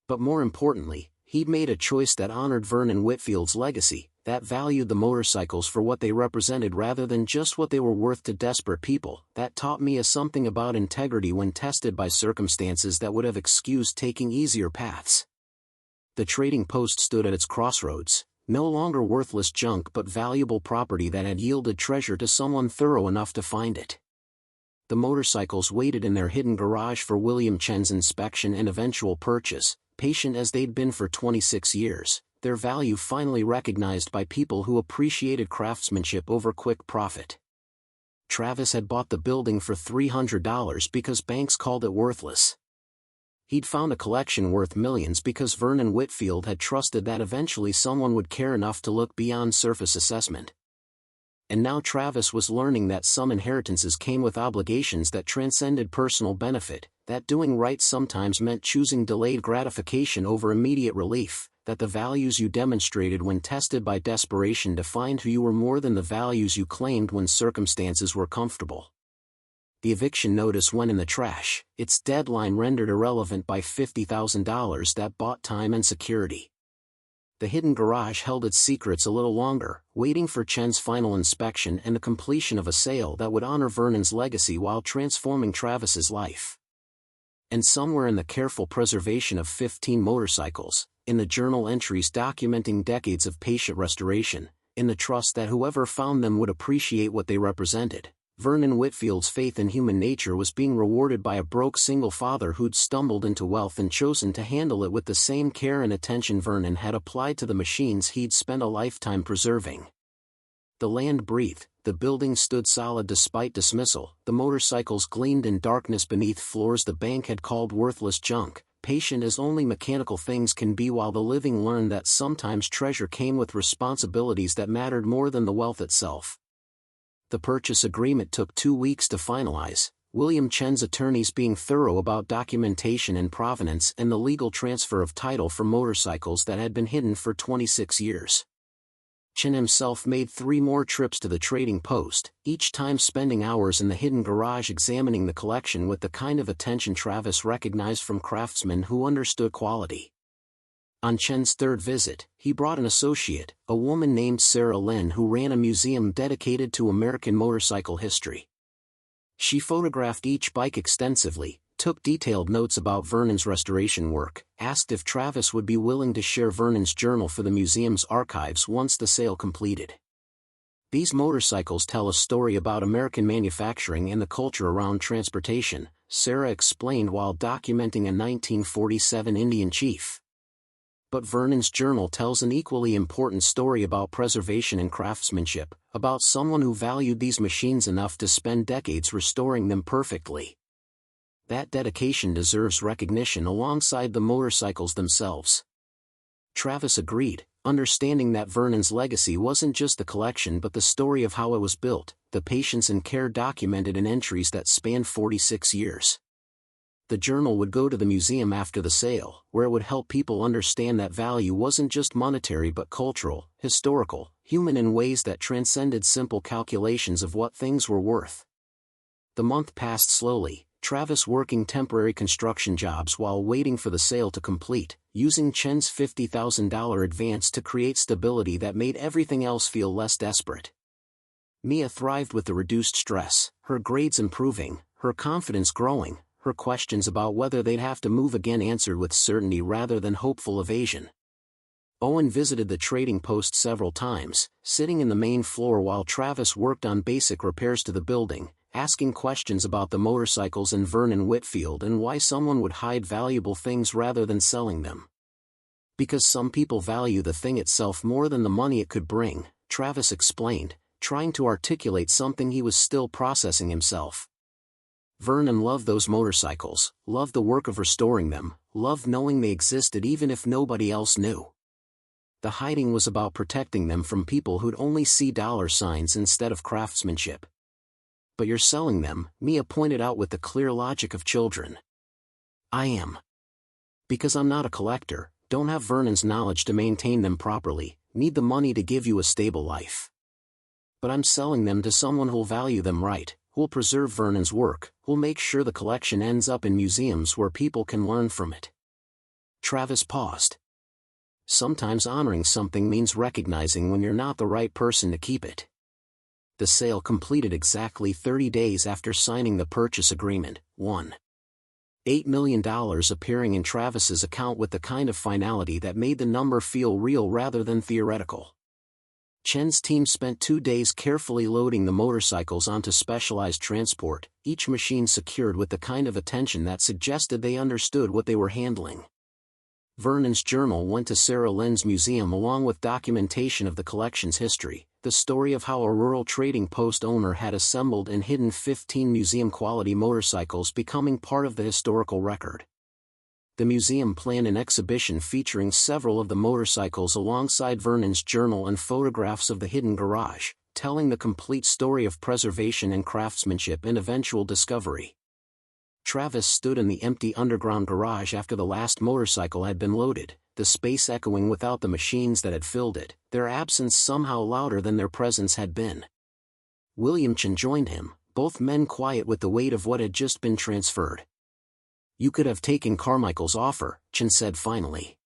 But more importantly, he'd made a choice that honored Vernon Whitfield's legacy, that valued the motorcycles for what they represented rather than just what they were worth to desperate people, that taught Mia something about integrity when tested by circumstances that would have excused taking easier paths. The trading post stood at its crossroads, no longer worthless junk but valuable property that had yielded treasure to someone thorough enough to find it. The motorcycles waited in their hidden garage for William Chen's inspection and eventual purchase, patient as they'd been for 26 years, their value finally recognized by people who appreciated craftsmanship over quick profit. Travis had bought the building for $300 because banks called it worthless. He'd found a collection worth millions because Vernon Whitfield had trusted that eventually someone would care enough to look beyond surface assessment. And now Travis was learning that some inheritances came with obligations that transcended personal benefit, that doing right sometimes meant choosing delayed gratification over immediate relief, that the values you demonstrated when tested by desperation defined who you were more than the values you claimed when circumstances were comfortable. The eviction notice went in the trash, its deadline rendered irrelevant by $50,000 that bought time and security. The hidden garage held its secrets a little longer, waiting for Chen's final inspection and the completion of a sale that would honor Vernon's legacy while transforming Travis's life. And somewhere in the careful preservation of 15 motorcycles, in the journal entries documenting decades of patient restoration, in the trust that whoever found them would appreciate what they represented, Vernon Whitfield's faith in human nature was being rewarded by a broke single father who'd stumbled into wealth and chosen to handle it with the same care and attention Vernon had applied to the machines he'd spent a lifetime preserving. The land breathed, the building stood solid despite dismissal, the motorcycles gleamed in darkness beneath floors the bank had called worthless junk, patient as only mechanical things can be while the living learned that sometimes treasure came with responsibilities that mattered more than the wealth itself. The purchase agreement took 2 weeks to finalize, William Chen's attorneys being thorough about documentation and provenance and the legal transfer of title for motorcycles that had been hidden for 26 years. Chen himself made 3 more trips to the trading post, each time spending hours in the hidden garage examining the collection with the kind of attention Travis recognized from craftsmen who understood quality. On Chen's 3rd visit, he brought an associate, a woman named Sarah Lynn who ran a museum dedicated to American motorcycle history. She photographed each bike extensively, took detailed notes about Vernon's restoration work, asked if Travis would be willing to share Vernon's journal for the museum's archives once the sale completed. These motorcycles tell a story about American manufacturing and the culture around transportation, Sarah explained while documenting a 1947 Indian chief. But Vernon's journal tells an equally important story about preservation and craftsmanship, about someone who valued these machines enough to spend decades restoring them perfectly. That dedication deserves recognition alongside the motorcycles themselves. Travis agreed, understanding that Vernon's legacy wasn't just the collection but the story of how it was built, the patience and care documented in entries that spanned 46 years. The journal would go to the museum after the sale, where it would help people understand that value wasn't just monetary but cultural, historical, human in ways that transcended simple calculations of what things were worth. The month passed slowly, Travis working temporary construction jobs while waiting for the sale to complete, using Chen's $50,000 advance to create stability that made everything else feel less desperate. Mia thrived with the reduced stress, her grades improving, her confidence growing, her questions about whether they'd have to move again answered with certainty rather than hopeful evasion. Owen visited the trading post several times, sitting in the main floor while Travis worked on basic repairs to the building, asking questions about the motorcycles and Vernon Whitfield and why someone would hide valuable things rather than selling them. Because some people value the thing itself more than the money it could bring, Travis explained, trying to articulate something he was still processing himself. Vernon loved those motorcycles, loved the work of restoring them, loved knowing they existed even if nobody else knew. The hiding was about protecting them from people who'd only see dollar signs instead of craftsmanship. But you're selling them, Mia pointed out with the clear logic of children. I am. Because I'm not a collector, don't have Vernon's knowledge to maintain them properly, need the money to give you a stable life. But I'm selling them to someone who'll value them right, who'll preserve Vernon's work, who'll make sure the collection ends up in museums where people can learn from it. Travis paused. Sometimes honoring something means recognizing when you're not the right person to keep it. The sale completed exactly 30 days after signing the purchase agreement, $1.8 million appearing in Travis's account with the kind of finality that made the number feel real rather than theoretical. Chen's team spent 2 days carefully loading the motorcycles onto specialized transport, each machine secured with the kind of attention that suggested they understood what they were handling. Vernon's journal went to Sarah Lynn's museum along with documentation of the collection's history, the story of how a rural trading post owner had assembled and hidden 15 museum-quality motorcycles becoming part of the historical record. The museum planned an exhibition featuring several of the motorcycles alongside Vernon's journal and photographs of the hidden garage, telling the complete story of preservation and craftsmanship and eventual discovery. Travis stood in the empty underground garage after the last motorcycle had been loaded, the space echoing without the machines that had filled it, their absence somehow louder than their presence had been. William Chen joined him, both men quiet with the weight of what had just been transferred. You could have taken Carmichael's offer, Chen said finally.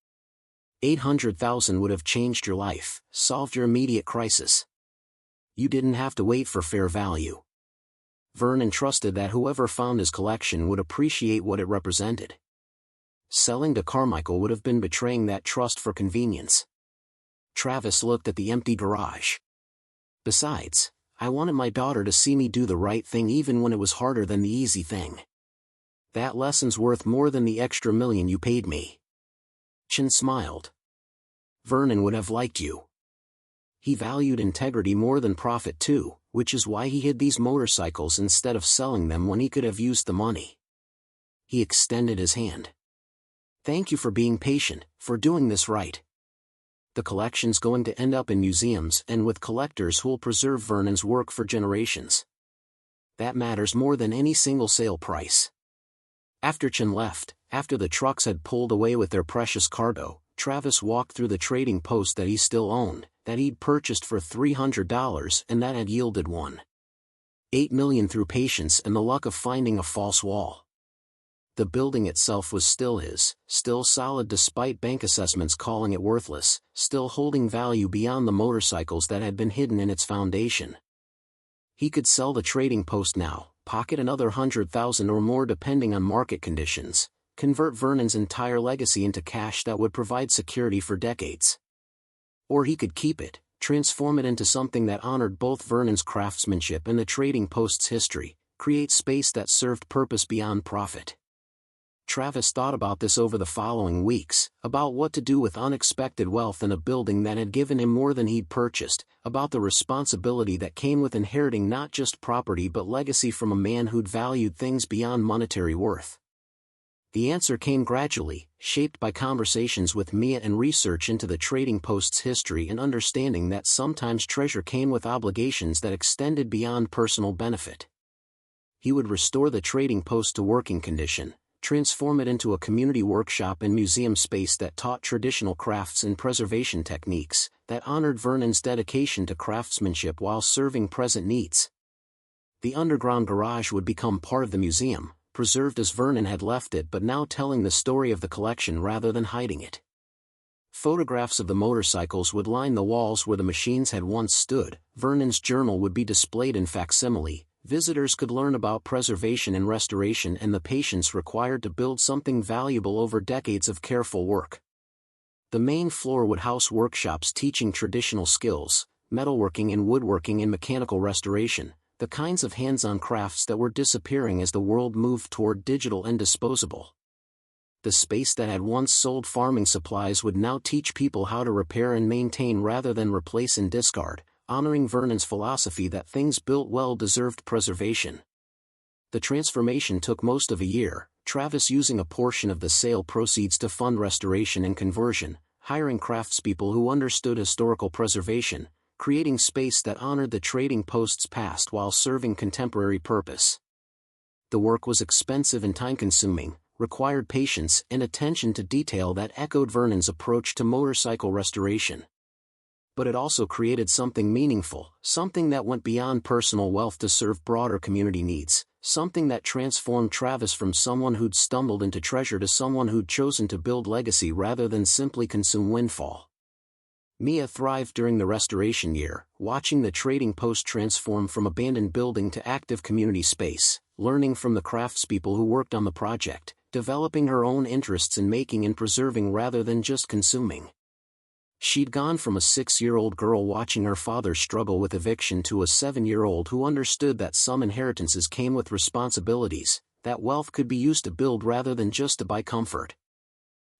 $800,000 would have changed your life, solved your immediate crisis. You didn't have to wait for fair value. Vernon trusted that whoever found his collection would appreciate what it represented. Selling to Carmichael would have been betraying that trust for convenience. Travis looked at the empty garage. Besides, I wanted my daughter to see me do the right thing even when it was harder than the easy thing. That lesson's worth more than the extra $1 million you paid me. Chen smiled. Vernon would have liked you. He valued integrity more than profit too, which is why he hid these motorcycles instead of selling them when he could have used the money. He extended his hand. Thank you for being patient, for doing this right. The collection's going to end up in museums and with collectors who'll preserve Vernon's work for generations. That matters more than any single sale price. After Chen left, after the trucks had pulled away with their precious cargo, Travis walked through the trading post that he still owned, that he'd purchased for $300 and that had yielded $1.8 million through patience and the luck of finding a false wall. The building itself was still his, still solid despite bank assessments calling it worthless, still holding value beyond the motorcycles that had been hidden in its foundation. He could sell the trading post now, pocket another $100,000 or more depending on market conditions, convert Vernon's entire legacy into cash that would provide security for decades. Or he could keep it, transform it into something that honored both Vernon's craftsmanship and the trading post's history, create space that served purpose beyond profit. Travis thought about this over the following weeks, about what to do with unexpected wealth in a building that had given him more than he'd purchased, about the responsibility that came with inheriting not just property but legacy from a man who'd valued things beyond monetary worth. The answer came gradually, shaped by conversations with Mia and research into the trading post's history and understanding that sometimes treasure came with obligations that extended beyond personal benefit. He would restore the trading post to working condition, transform it into a community workshop and museum space that taught traditional crafts and preservation techniques, that honored Vernon's dedication to craftsmanship while serving present needs. The underground garage would become part of the museum, preserved as Vernon had left it but now telling the story of the collection rather than hiding it. Photographs of the motorcycles would line the walls where the machines had once stood, Vernon's journal would be displayed in facsimile, visitors could learn about preservation and restoration and the patience required to build something valuable over decades of careful work. The main floor would house workshops teaching traditional skills, metalworking and woodworking and mechanical restoration, the kinds of hands-on crafts that were disappearing as the world moved toward digital and disposable. The space that had once sold farming supplies would now teach people how to repair and maintain rather than replace and discard, honoring Vernon's philosophy that things built well deserved preservation. The transformation took most of a year, Travis using a portion of the sale proceeds to fund restoration and conversion, hiring craftspeople who understood historical preservation, creating space that honored the trading post's past while serving contemporary purpose. The work was expensive and time-consuming, required patience and attention to detail that echoed Vernon's approach to motorcycle restoration. But it also created something meaningful, something that went beyond personal wealth to serve broader community needs, something that transformed Travis from someone who'd stumbled into treasure to someone who'd chosen to build legacy rather than simply consume windfall. Mia thrived during the restoration year, watching the trading post transform from abandoned building to active community space, learning from the craftspeople who worked on the project, developing her own interests in making and preserving rather than just consuming. She'd gone from a 6-year-old girl watching her father struggle with eviction to a 7-year-old who understood that some inheritances came with responsibilities, that wealth could be used to build rather than just to buy comfort.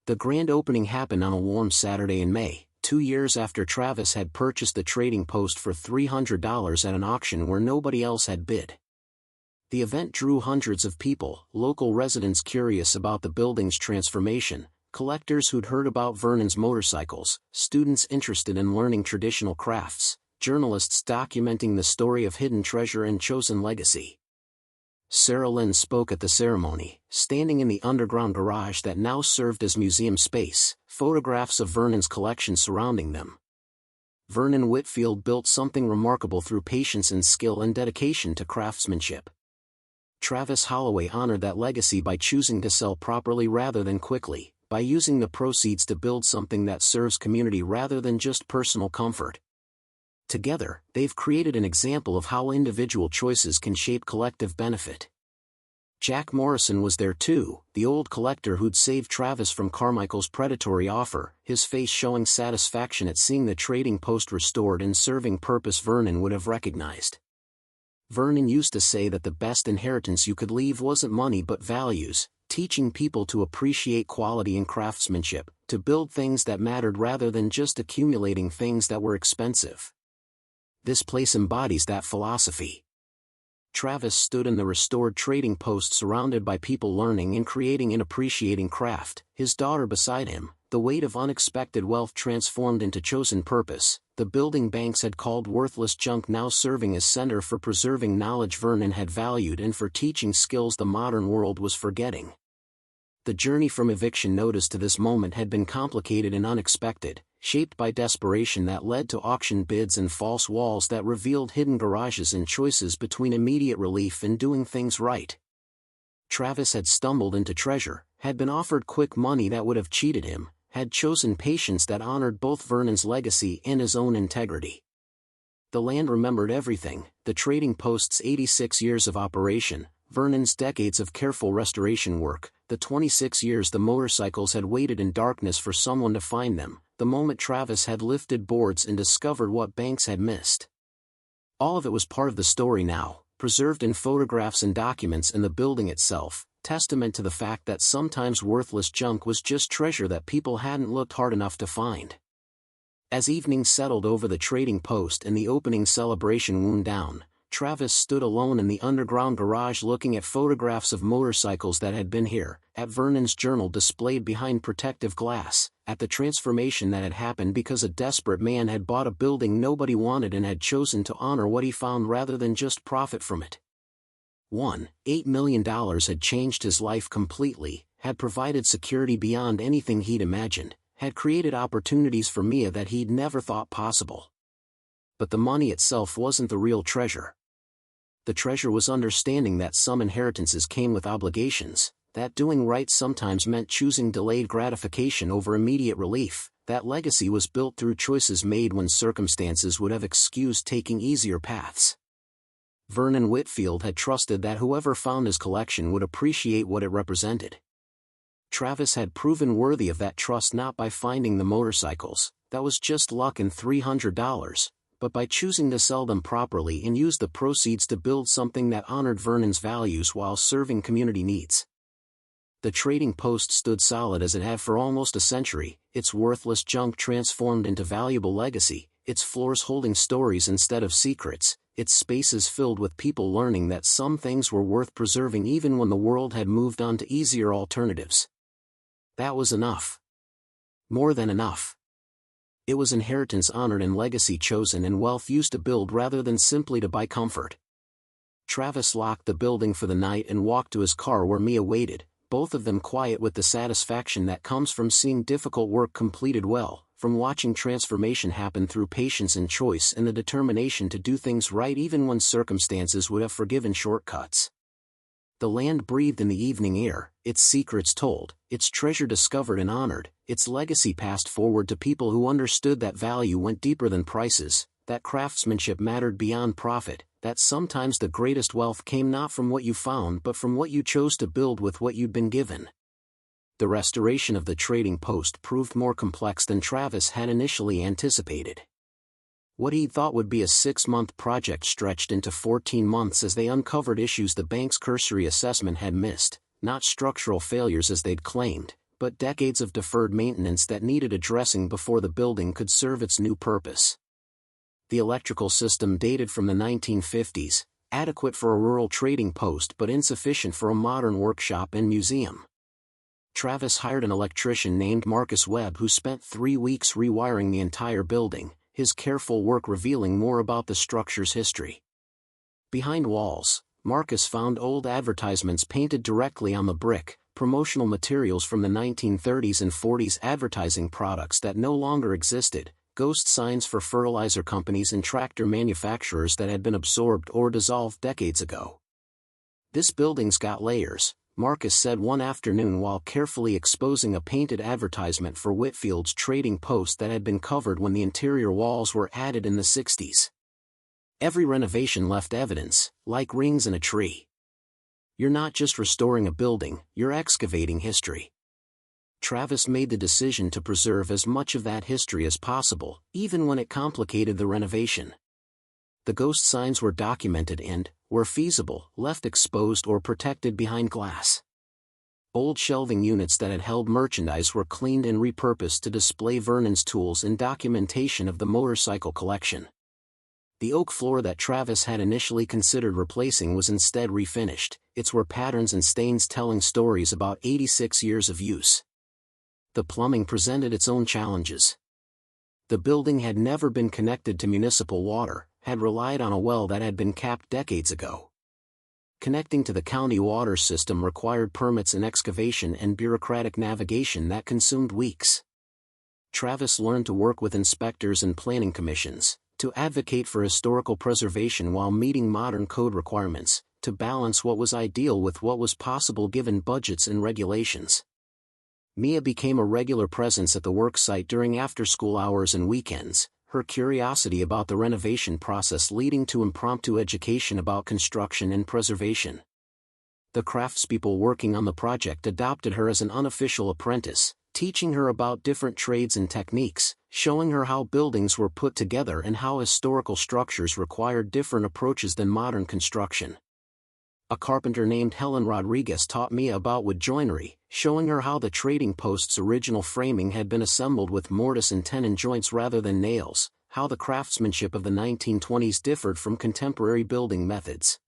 The grand opening happened on a warm Saturday in May, 2 years after Travis had purchased the trading post for $300 at an auction where nobody else had bid. The event drew hundreds of people, local residents curious about the building's transformation, collectors who'd heard about Vernon's motorcycles, students interested in learning traditional crafts, journalists documenting the story of hidden treasure and chosen legacy. Sarah Lynn spoke at the ceremony, standing in the underground garage that now served as museum space, photographs of Vernon's collection surrounding them. Vernon Whitfield built something remarkable through patience and skill and dedication to craftsmanship. Travis Holloway honored that legacy by choosing to sell properly rather than quickly, by using the proceeds to build something that serves community rather than just personal comfort. Together, they've created an example of how individual choices can shape collective benefit. Jack Morrison was there too, the old collector who'd saved Travis from Carmichael's predatory offer, his face showing satisfaction at seeing the trading post restored and serving purpose Vernon would have recognized. Vernon used to say that the best inheritance you could leave wasn't money but values, teaching people to appreciate quality in craftsmanship, to build things that mattered rather than just accumulating things that were expensive. This place embodies that philosophy. Travis stood in the restored trading post surrounded by people learning and creating and appreciating craft, his daughter beside him, the weight of unexpected wealth transformed into chosen purpose, the building banks had called worthless junk now serving as center for preserving knowledge Vernon had valued and for teaching skills the modern world was forgetting. The journey from eviction notice to this moment had been complicated and unexpected, shaped by desperation that led to auction bids and false walls that revealed hidden garages and choices between immediate relief and doing things right. Travis had stumbled into treasure, had been offered quick money that would have cheated him, had chosen patience that honored both Vernon's legacy and his own integrity. The land remembered everything, the trading post's 86 years of operation, Vernon's decades of careful restoration work, the 26 years the motorcycles had waited in darkness for someone to find them, the moment Travis had lifted boards and discovered what banks had missed. All of it was part of the story now, preserved in photographs and documents in the building itself, testament to the fact that sometimes worthless junk was just treasure that people hadn't looked hard enough to find. As evening settled over the trading post and the opening celebration wound down, Travis stood alone in the underground garage looking at photographs of motorcycles that had been here, at Vernon's journal displayed behind protective glass, at the transformation that had happened because a desperate man had bought a building nobody wanted and had chosen to honor what he found rather than just profit from it. $8 million had changed his life completely, had provided security beyond anything he'd imagined, had created opportunities for Mia that he'd never thought possible. But the money itself wasn't the real treasure. The treasure was understanding that some inheritances came with obligations, that doing right sometimes meant choosing delayed gratification over immediate relief, that legacy was built through choices made when circumstances would have excused taking easier paths. Vernon Whitfield had trusted that whoever found his collection would appreciate what it represented. Travis had proven worthy of that trust not by finding the motorcycles, that was just luck and $300, but by choosing to sell them properly and use the proceeds to build something that honored Vernon's values while serving community needs. The trading post stood solid as it had for almost a century, its worthless junk transformed into valuable legacy, its floors holding stories instead of secrets, its spaces filled with people learning that some things were worth preserving even when the world had moved on to easier alternatives. That was enough. More than enough. It was inheritance honored and legacy chosen and wealth used to build rather than simply to buy comfort. Travis locked the building for the night and walked to his car where Mia waited, both of them quiet with the satisfaction that comes from seeing difficult work completed well, from watching transformation happen through patience and choice and the determination to do things right even when circumstances would have forgiven shortcuts. The land breathed in the evening air, its secrets told, its treasure discovered and honored, its legacy passed forward to people who understood that value went deeper than prices, that craftsmanship mattered beyond profit, that sometimes the greatest wealth came not from what you found but from what you chose to build with what you'd been given. The restoration of the trading post proved more complex than Travis had initially anticipated. What he thought would be a 6-month project stretched into 14 months as they uncovered issues the bank's cursory assessment had missed, not structural failures as they'd claimed, but decades of deferred maintenance that needed addressing before the building could serve its new purpose. The electrical system dated from the 1950s, adequate for a rural trading post but insufficient for a modern workshop and museum. Travis hired an electrician named Marcus Webb who spent 3 weeks rewiring the entire building, his careful work revealing more about the structure's history. Behind walls, Marcus found old advertisements painted directly on the brick, promotional materials from the 1930s and 40s advertising products that no longer existed, ghost signs for fertilizer companies and tractor manufacturers that had been absorbed or dissolved decades ago. "This building's got layers," Marcus said one afternoon while carefully exposing a painted advertisement for Whitfield's trading post that had been covered when the interior walls were added in the 60s. "Every renovation left evidence, like rings in a tree. You're not just restoring a building, you're excavating history." Travis made the decision to preserve as much of that history as possible, even when it complicated the renovation. The ghost signs were documented and, where feasible, left exposed or protected behind glass. Old shelving units that had held merchandise were cleaned and repurposed to display Vernon's tools and documentation of the motorcycle collection. The oak floor that Travis had initially considered replacing was instead refinished, its wear patterns and stains telling stories about 86 years of use. The plumbing presented its own challenges. The building had never been connected to municipal water, had relied on a well that had been capped decades ago. Connecting to the county water system required permits and excavation and bureaucratic navigation that consumed weeks. Travis learned to work with inspectors and planning commissions, to advocate for historical preservation while meeting modern code requirements, to balance what was ideal with what was possible given budgets and regulations. Mia became a regular presence at the work site during after-school hours and weekends, her curiosity about the renovation process leading to impromptu education about construction and preservation. The craftspeople working on the project adopted her as an unofficial apprentice, teaching her about different trades and techniques, showing her how buildings were put together and how historical structures required different approaches than modern construction. A carpenter named Helen Rodriguez taught Mia about wood joinery, showing her how the trading post's original framing had been assembled with mortise and tenon joints rather than nails, how the craftsmanship of the 1920s differed from contemporary building methods.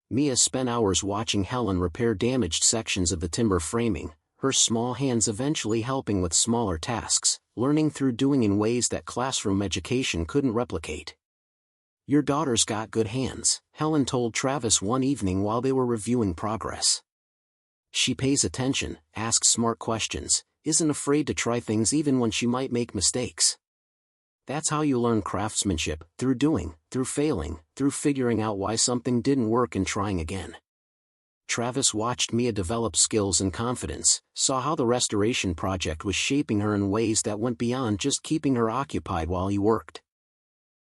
Mia spent hours watching Helen repair damaged sections of the timber framing, her small hands eventually helping with smaller tasks, learning through doing in ways that classroom education couldn't replicate. "Your daughter's got good hands," Helen told Travis one evening while they were reviewing progress. "She pays attention, asks smart questions, isn't afraid to try things even when she might make mistakes." That's how you learn craftsmanship, through doing, through failing, through figuring out why something didn't work and trying again. Travis watched Mia develop skills and confidence, saw how the restoration project was shaping her in ways that went beyond just keeping her occupied while he worked.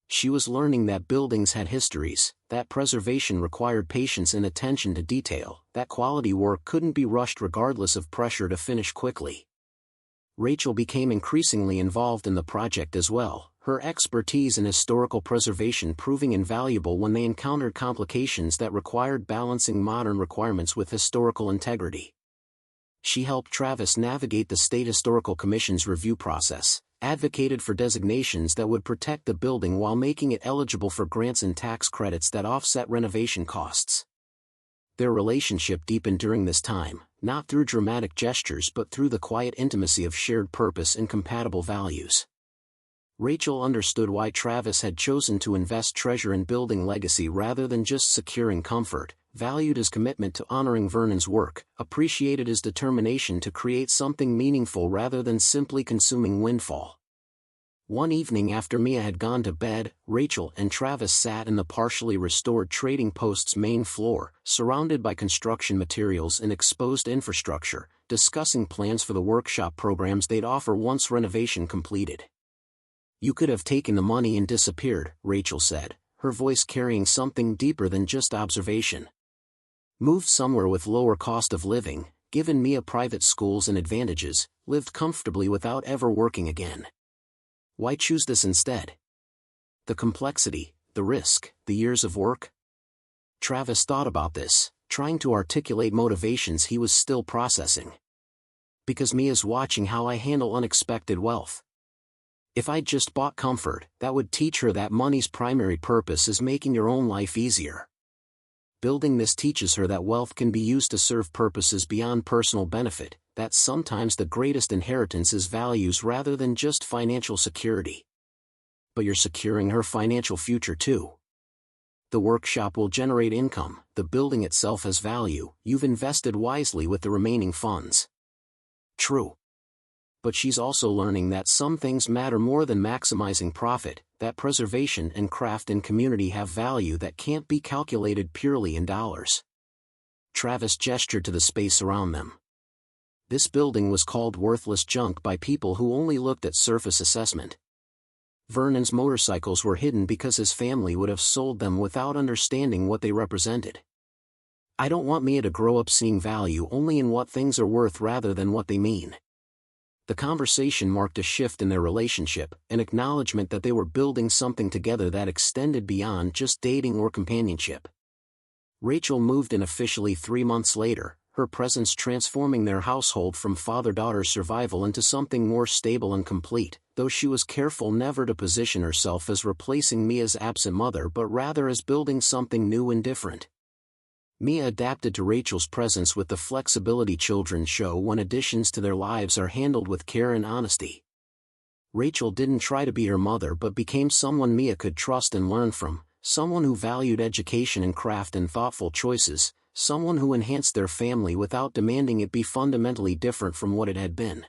She was learning that buildings had histories, that preservation required patience and attention to detail, that quality work couldn't be rushed regardless of pressure to finish quickly. Rachel became increasingly involved in the project as well, her expertise in historical preservation proving invaluable when they encountered complications that required balancing modern requirements with historical integrity. She helped Travis navigate the State Historical Commission's review process, advocated for designations that would protect the building while making it eligible for grants and tax credits that offset renovation costs. Their relationship deepened during this time, not through dramatic gestures but through the quiet intimacy of shared purpose and compatible values. Rachel understood why Travis had chosen to invest treasure in building legacy rather than just securing comfort, valued his commitment to honoring Vernon's work, appreciated his determination to create something meaningful rather than simply consuming windfall. One evening after Mia had gone to bed, Rachel and Travis sat in the partially restored trading post's main floor, surrounded by construction materials and exposed infrastructure, discussing plans for the workshop programs they'd offer once renovation completed. "You could have taken the money and disappeared," Rachel said, her voice carrying something deeper than just observation. "Moved somewhere with lower cost of living, given Mia private schools and advantages, lived comfortably without ever working again. Why choose this instead? The complexity, the risk, the years of work?" Travis thought about this, trying to articulate motivations he was still processing. "Because Mia's watching how I handle unexpected wealth. If I'd just bought comfort, that would teach her that money's primary purpose is making your own life easier. Building this teaches her that wealth can be used to serve purposes beyond personal benefit, that sometimes the greatest inheritance is values rather than just financial security. But you're securing her financial future too. The workshop will generate income, the building itself has value, you've invested wisely with the remaining funds." True. But she's also learning that some things matter more than maximizing profit, that preservation and craft and community have value that can't be calculated purely in dollars. Travis gestured to the space around them. This building was called worthless junk by people who only looked at surface assessment. Vernon's motorcycles were hidden because his family would have sold them without understanding what they represented. "I don't want Mia to grow up seeing value only in what things are worth rather than what they mean." The conversation marked a shift in their relationship, an acknowledgement that they were building something together that extended beyond just dating or companionship. Rachel moved in officially 3 months later, her presence transforming their household from father-daughter survival into something more stable and complete, though she was careful never to position herself as replacing Mia's absent mother but rather as building something new and different. Mia adapted to Rachel's presence with the flexibility children show when additions to their lives are handled with care and honesty. Rachel didn't try to be her mother but became someone Mia could trust and learn from, someone who valued education and craft and thoughtful choices, someone who enhanced their family without demanding it be fundamentally different from what it had been.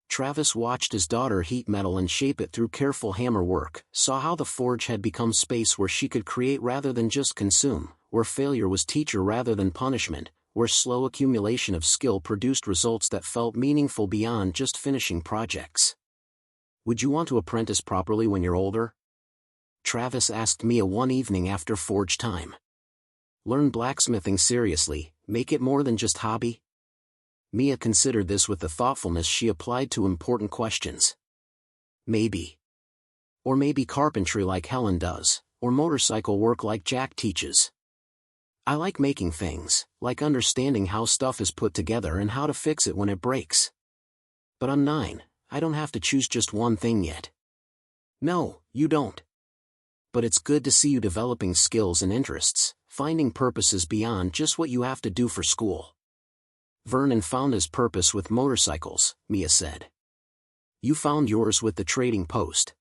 Travis watched his daughter heat metal and shape it through careful hammer work, saw how the forge had become space where she could create rather than just consume, where failure was teacher rather than punishment, where slow accumulation of skill produced results that felt meaningful beyond just finishing projects. "Would you want to apprentice properly when you're older?" Travis asked Mia one evening after forge time. "Learn blacksmithing seriously, make it more than just hobby?" Mia considered this with the thoughtfulness she applied to important questions. "Maybe. Or maybe carpentry like Helen does, or motorcycle work like Jack teaches. I like making things, like understanding how stuff is put together and how to fix it when it breaks. But I'm 9, I don't have to choose just one thing yet." "No, you don't. But it's good to see you developing skills and interests, finding purposes beyond just what you have to do for school." "Vernon found his purpose with motorcycles," Mia said. "You found yours with the trading post.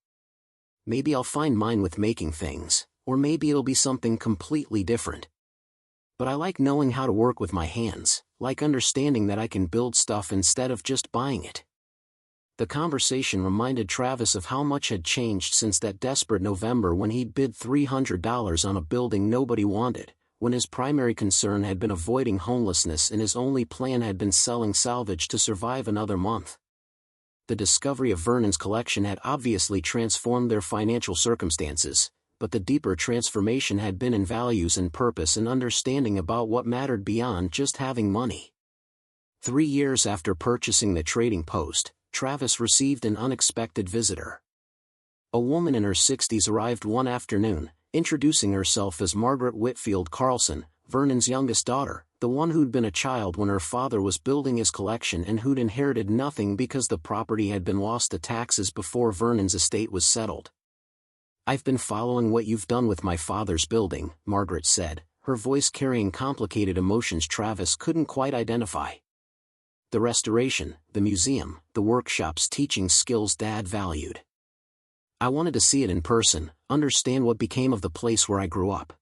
Maybe I'll find mine with making things, or maybe it'll be something completely different. But I like knowing how to work with my hands, like understanding that I can build stuff instead of just buying it." The conversation reminded Travis of how much had changed since that desperate November when he'd bid $300 on a building nobody wanted, when his primary concern had been avoiding homelessness and his only plan had been selling salvage to survive another month. The discovery of Vernon's collection had obviously transformed their financial circumstances, but the deeper transformation had been in values and purpose and understanding about what mattered beyond just having money. 3 years after purchasing the trading post, Travis received an unexpected visitor. A woman in her 60s arrived one afternoon, introducing herself as Margaret Whitfield Carlson, Vernon's youngest daughter, the one who'd been a child when her father was building his collection and who'd inherited nothing because the property had been lost to taxes before Vernon's estate was settled. "I've been following what you've done with my father's building," Margaret said, her voice carrying complicated emotions Travis couldn't quite identify. "The restoration, the museum, the workshops teaching skills Dad valued. I wanted to see it in person, understand what became of the place where I grew up."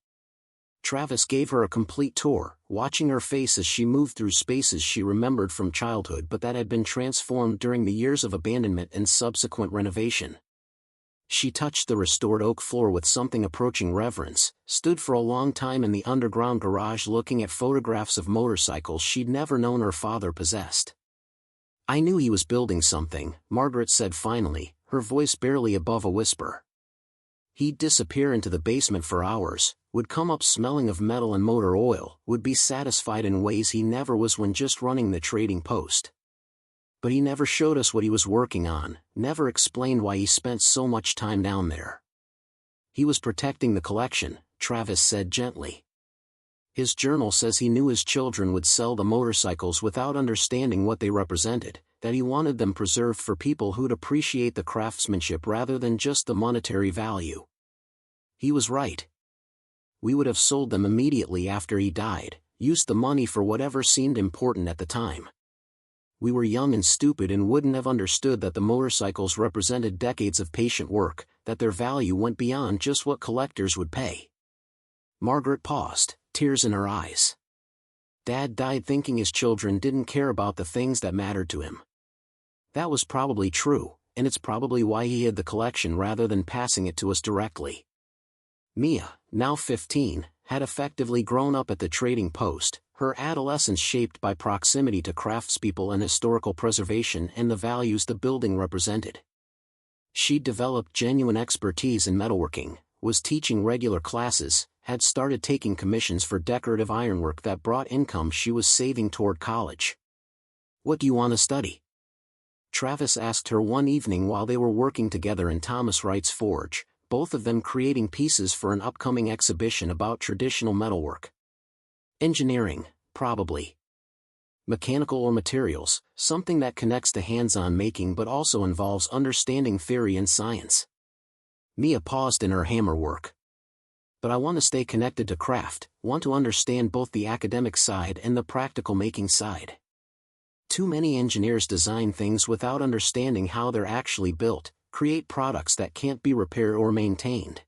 Travis gave her a complete tour, watching her face as she moved through spaces she remembered from childhood but that had been transformed during the years of abandonment and subsequent renovation. She touched the restored oak floor with something approaching reverence, stood for a long time in the underground garage looking at photographs of motorcycles she'd never known her father possessed. "I knew he was building something," Margaret said finally, her voice barely above a whisper. "He'd disappear into the basement for hours, would come up smelling of metal and motor oil, would be satisfied in ways he never was when just running the trading post. But he never showed us what he was working on, never explained why he spent so much time down there." "He was protecting the collection," Travis said gently. "His journal says he knew his children would sell the motorcycles without understanding what they represented, that he wanted them preserved for people who'd appreciate the craftsmanship rather than just the monetary value. He was right. We would have sold them immediately after he died, used the money for whatever seemed important at the time. We were young and stupid and wouldn't have understood that the motorcycles represented decades of patient work, that their value went beyond just what collectors would pay." Margaret paused, tears in her eyes. "Dad died thinking his children didn't care about the things that mattered to him. That was probably true, and it's probably why he hid the collection rather than passing it to us directly." Mia, now 15, had effectively grown up at the trading post, her adolescence shaped by proximity to craftspeople and historical preservation and the values the building represented. She'd developed genuine expertise in metalworking, was teaching regular classes, had started taking commissions for decorative ironwork that brought income she was saving toward college. "What do you want to study?" Travis asked her one evening while they were working together in Thomas Wright's forge, both of them creating pieces for an upcoming exhibition about traditional metalwork. "Engineering, probably. Mechanical or materials, something that connects to hands-on making but also involves understanding theory and science." Mia paused in her hammer work. "But I want to stay connected to craft, want to understand both the academic side and the practical making side. Too many engineers design things without understanding how they're actually built, create products that can't be repaired or maintained.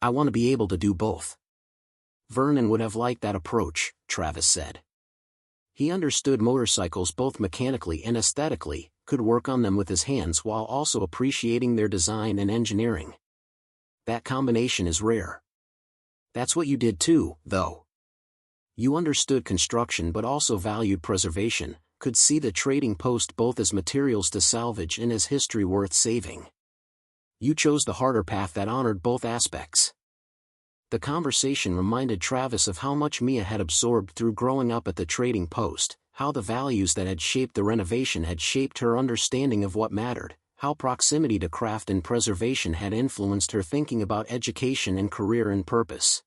I want to be able to do both." Vernon would have liked that approach, Travis said. He understood motorcycles both mechanically and aesthetically, could work on them with his hands while also appreciating their design and engineering. That combination is rare. That's what you did too, though. You understood construction but also valued preservation, could see the trading post both as materials to salvage and as history worth saving. You chose the harder path that honored both aspects. The conversation reminded Travis of how much Mia had absorbed through growing up at the trading post, how the values that had shaped the renovation had shaped her understanding of what mattered, how proximity to craft and preservation had influenced her thinking about education and career and purpose.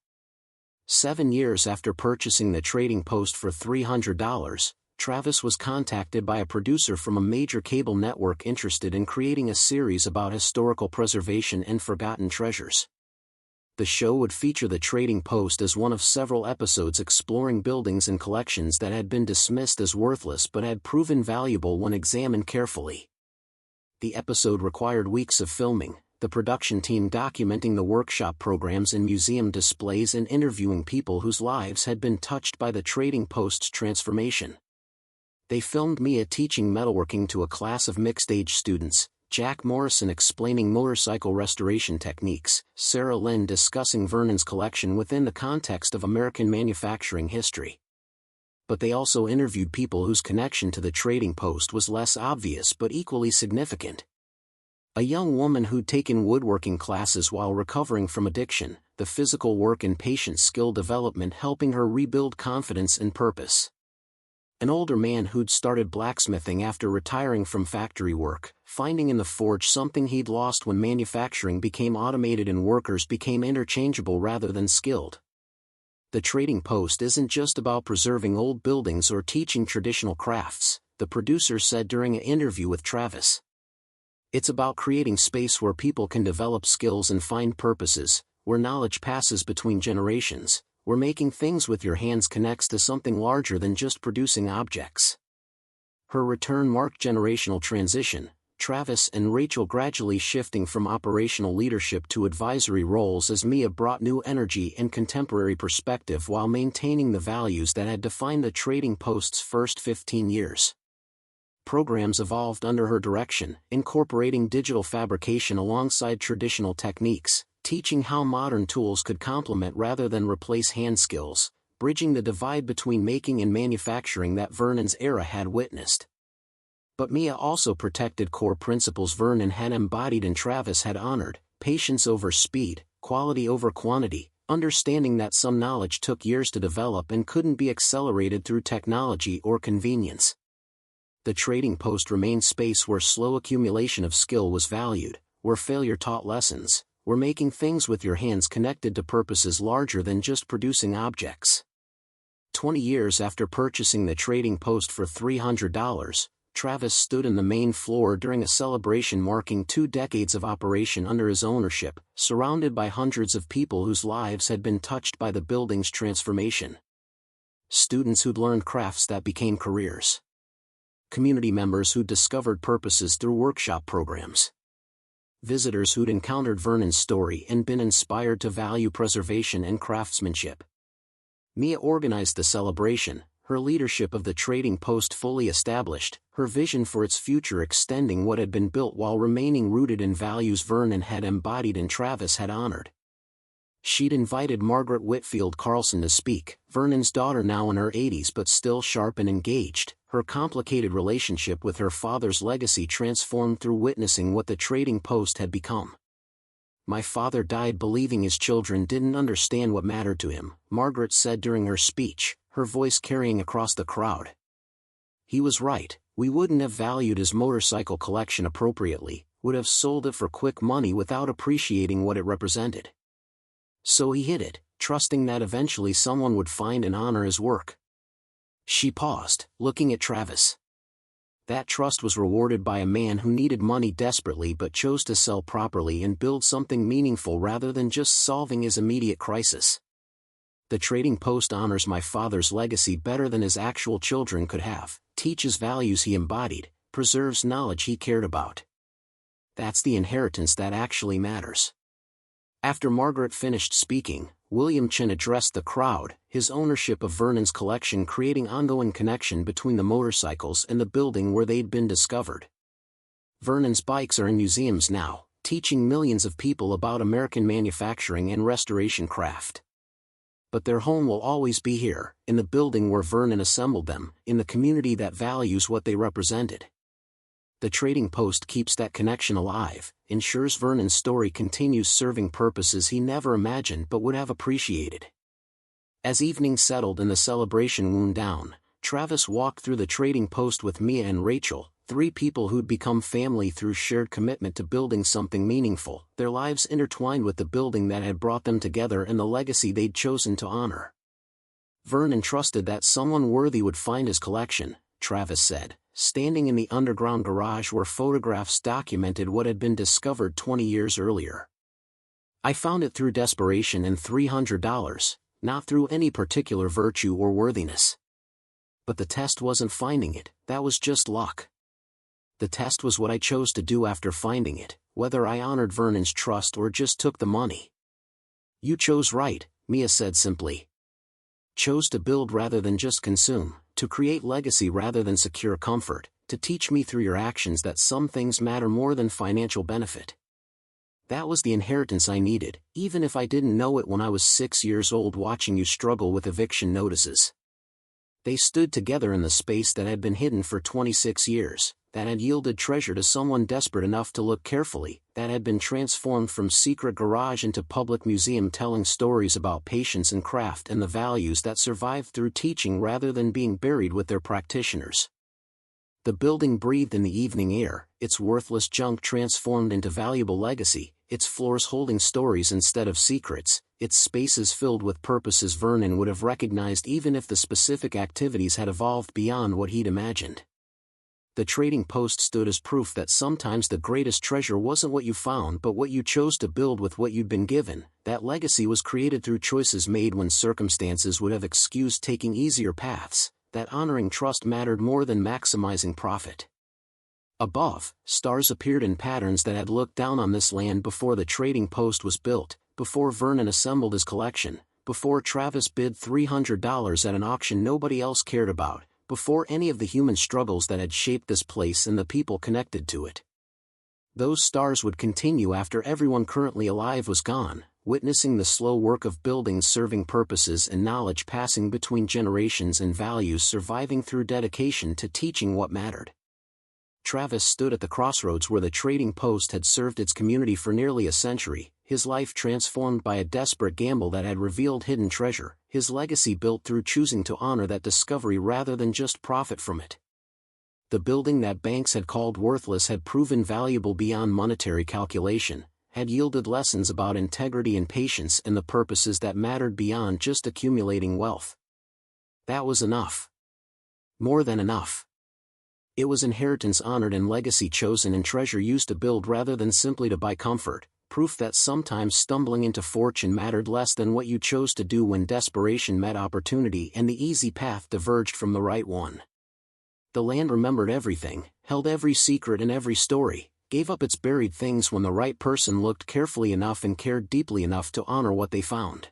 7 years after purchasing the trading post for $300, Travis was contacted by a producer from a major cable network interested in creating a series about historical preservation and forgotten treasures. The show would feature the trading post as one of several episodes exploring buildings and collections that had been dismissed as worthless but had proven valuable when examined carefully. The episode required weeks of filming, the production team documenting the workshop programs and museum displays and interviewing people whose lives had been touched by the trading post's transformation. They filmed Mia teaching metalworking to a class of mixed-age students, Jack Morrison explaining motorcycle restoration techniques, Sarah Lynn discussing Vernon's collection within the context of American manufacturing history. But they also interviewed people whose connection to the trading post was less obvious but equally significant. A young woman who'd taken woodworking classes while recovering from addiction, the physical work and patient skill development helping her rebuild confidence and purpose. An older man who'd started blacksmithing after retiring from factory work, finding in the forge something he'd lost when manufacturing became automated and workers became interchangeable rather than skilled. The trading post isn't just about preserving old buildings or teaching traditional crafts, the producer said during an interview with Travis. It's about creating space where people can develop skills and find purposes, where knowledge passes between generations, where making things with your hands connects to something larger than just producing objects. Her return marked generational transition, Travis and Rachel gradually shifting from operational leadership to advisory roles as Mia brought new energy and contemporary perspective while maintaining the values that had defined the trading post's first 15 years. Programs evolved under her direction, incorporating digital fabrication alongside traditional techniques, teaching how modern tools could complement rather than replace hand skills, bridging the divide between making and manufacturing that Vernon's era had witnessed. But Mia also protected core principles Vernon had embodied and Travis had honored: patience over speed, quality over quantity, understanding that some knowledge took years to develop and couldn't be accelerated through technology or convenience. The trading post remained space where slow accumulation of skill was valued, where failure taught lessons, where making things with your hands connected to purposes larger than just producing objects. 20 years after purchasing the trading post for $300, Travis stood in the main floor during a celebration marking 2 decades of operation under his ownership, surrounded by hundreds of people whose lives had been touched by the building's transformation. Students who'd learned crafts that became careers. Community members who'd discovered purposes through workshop programs. Visitors who'd encountered Vernon's story and been inspired to value preservation and craftsmanship. Mia organized the celebration, her leadership of the trading post fully established, her vision for its future extending what had been built while remaining rooted in values Vernon had embodied and Travis had honored. She'd invited Margaret Whitfield Carlson to speak, Vernon's daughter now in her 80s but still sharp and engaged, her complicated relationship with her father's legacy transformed through witnessing what the trading post had become. "My father died believing his children didn't understand what mattered to him," Margaret said during her speech, her voice carrying across the crowd. "He was right, we wouldn't have valued his motorcycle collection appropriately, would have sold it for quick money without appreciating what it represented. So he hid it, trusting that eventually someone would find and honor his work." She paused, looking at Travis. That trust was rewarded by a man who needed money desperately but chose to sell properly and build something meaningful rather than just solving his immediate crisis. "The trading post honors my father's legacy better than his actual children could have, teaches values he embodied, preserves knowledge he cared about. That's the inheritance that actually matters." After Margaret finished speaking, William Chin addressed the crowd, his ownership of Vernon's collection creating ongoing connection between the motorcycles and the building where they'd been discovered. "Vernon's bikes are in museums now, teaching millions of people about American manufacturing and restoration craft. But their home will always be here, in the building where Vernon assembled them, in the community that values what they represented." The trading post keeps that connection alive, ensures Vernon's story continues serving purposes he never imagined but would have appreciated. As evening settled and the celebration wound down, Travis walked through the trading post with Mia and Rachel, 3 people who'd become family through shared commitment to building something meaningful, their lives intertwined with the building that had brought them together and the legacy they'd chosen to honor. "Vernon trusted that someone worthy would find his collection," Travis said, standing in the underground garage where photographs documented what had been discovered 20 years earlier. "I found it through desperation and $300, not through any particular virtue or worthiness. But the test wasn't finding it, that was just luck. The test was what I chose to do after finding it, whether I honored Vernon's trust or just took the money." "You chose right," Mia said simply. "Chose to build rather than just consume, To create legacy rather than secure comfort, to teach me through your actions that some things matter more than financial benefit. That was the inheritance I needed, even if I didn't know it when I was 6 years old watching you struggle with eviction notices. They stood together in the space that had been hidden for 26 years, that had yielded treasure to someone desperate enough to look carefully, that had been transformed from secret garage into public museum telling stories about patience and craft and the values that survived through teaching rather than being buried with their practitioners. The building breathed in the evening air, its worthless junk transformed into valuable legacy, its floors holding stories instead of secrets, its spaces filled with purposes Vernon would have recognized even if the specific activities had evolved beyond what he'd imagined. The trading post stood as proof that sometimes the greatest treasure wasn't what you found but what you chose to build with what you'd been given. That legacy was created through choices made when circumstances would have excused taking easier paths, that honoring trust mattered more than maximizing profit. Above, stars appeared in patterns that had looked down on this land before the trading post was built, before Vernon assembled his collection, before Travis bid $300 at an auction nobody else cared about, before any of the human struggles that had shaped this place and the people connected to it. Those stars would continue after everyone currently alive was gone, witnessing the slow work of buildings serving purposes and knowledge passing between generations and values surviving through dedication to teaching what mattered. Travis stood at the crossroads where the trading post had served its community for nearly a century, his life transformed by a desperate gamble that had revealed hidden treasure, his legacy built through choosing to honor that discovery rather than just profit from it. The building that banks had called worthless had proven valuable beyond monetary calculation, had yielded lessons about integrity and patience and the purposes that mattered beyond just accumulating wealth. That was enough. More than enough. It was inheritance honored and legacy chosen and treasure used to build rather than simply to buy comfort, proof that sometimes stumbling into fortune mattered less than what you chose to do when desperation met opportunity and the easy path diverged from the right one. The land remembered everything, held every secret and every story, gave up its buried things when the right person looked carefully enough and cared deeply enough to honor what they found.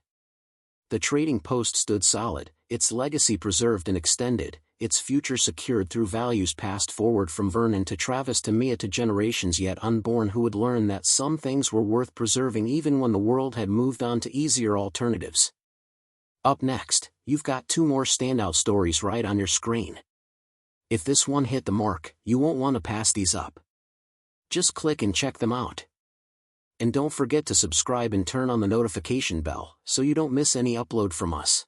The trading post stood solid, its legacy preserved and extended, its future secured through values passed forward from Vernon to Travis to Mia to generations yet unborn who would learn that some things were worth preserving even when the world had moved on to easier alternatives. Up next, you've got 2 more standout stories right on your screen. If this one hit the mark, you won't want to pass these up. Just click and check them out. And don't forget to subscribe and turn on the notification bell so you don't miss any upload from us.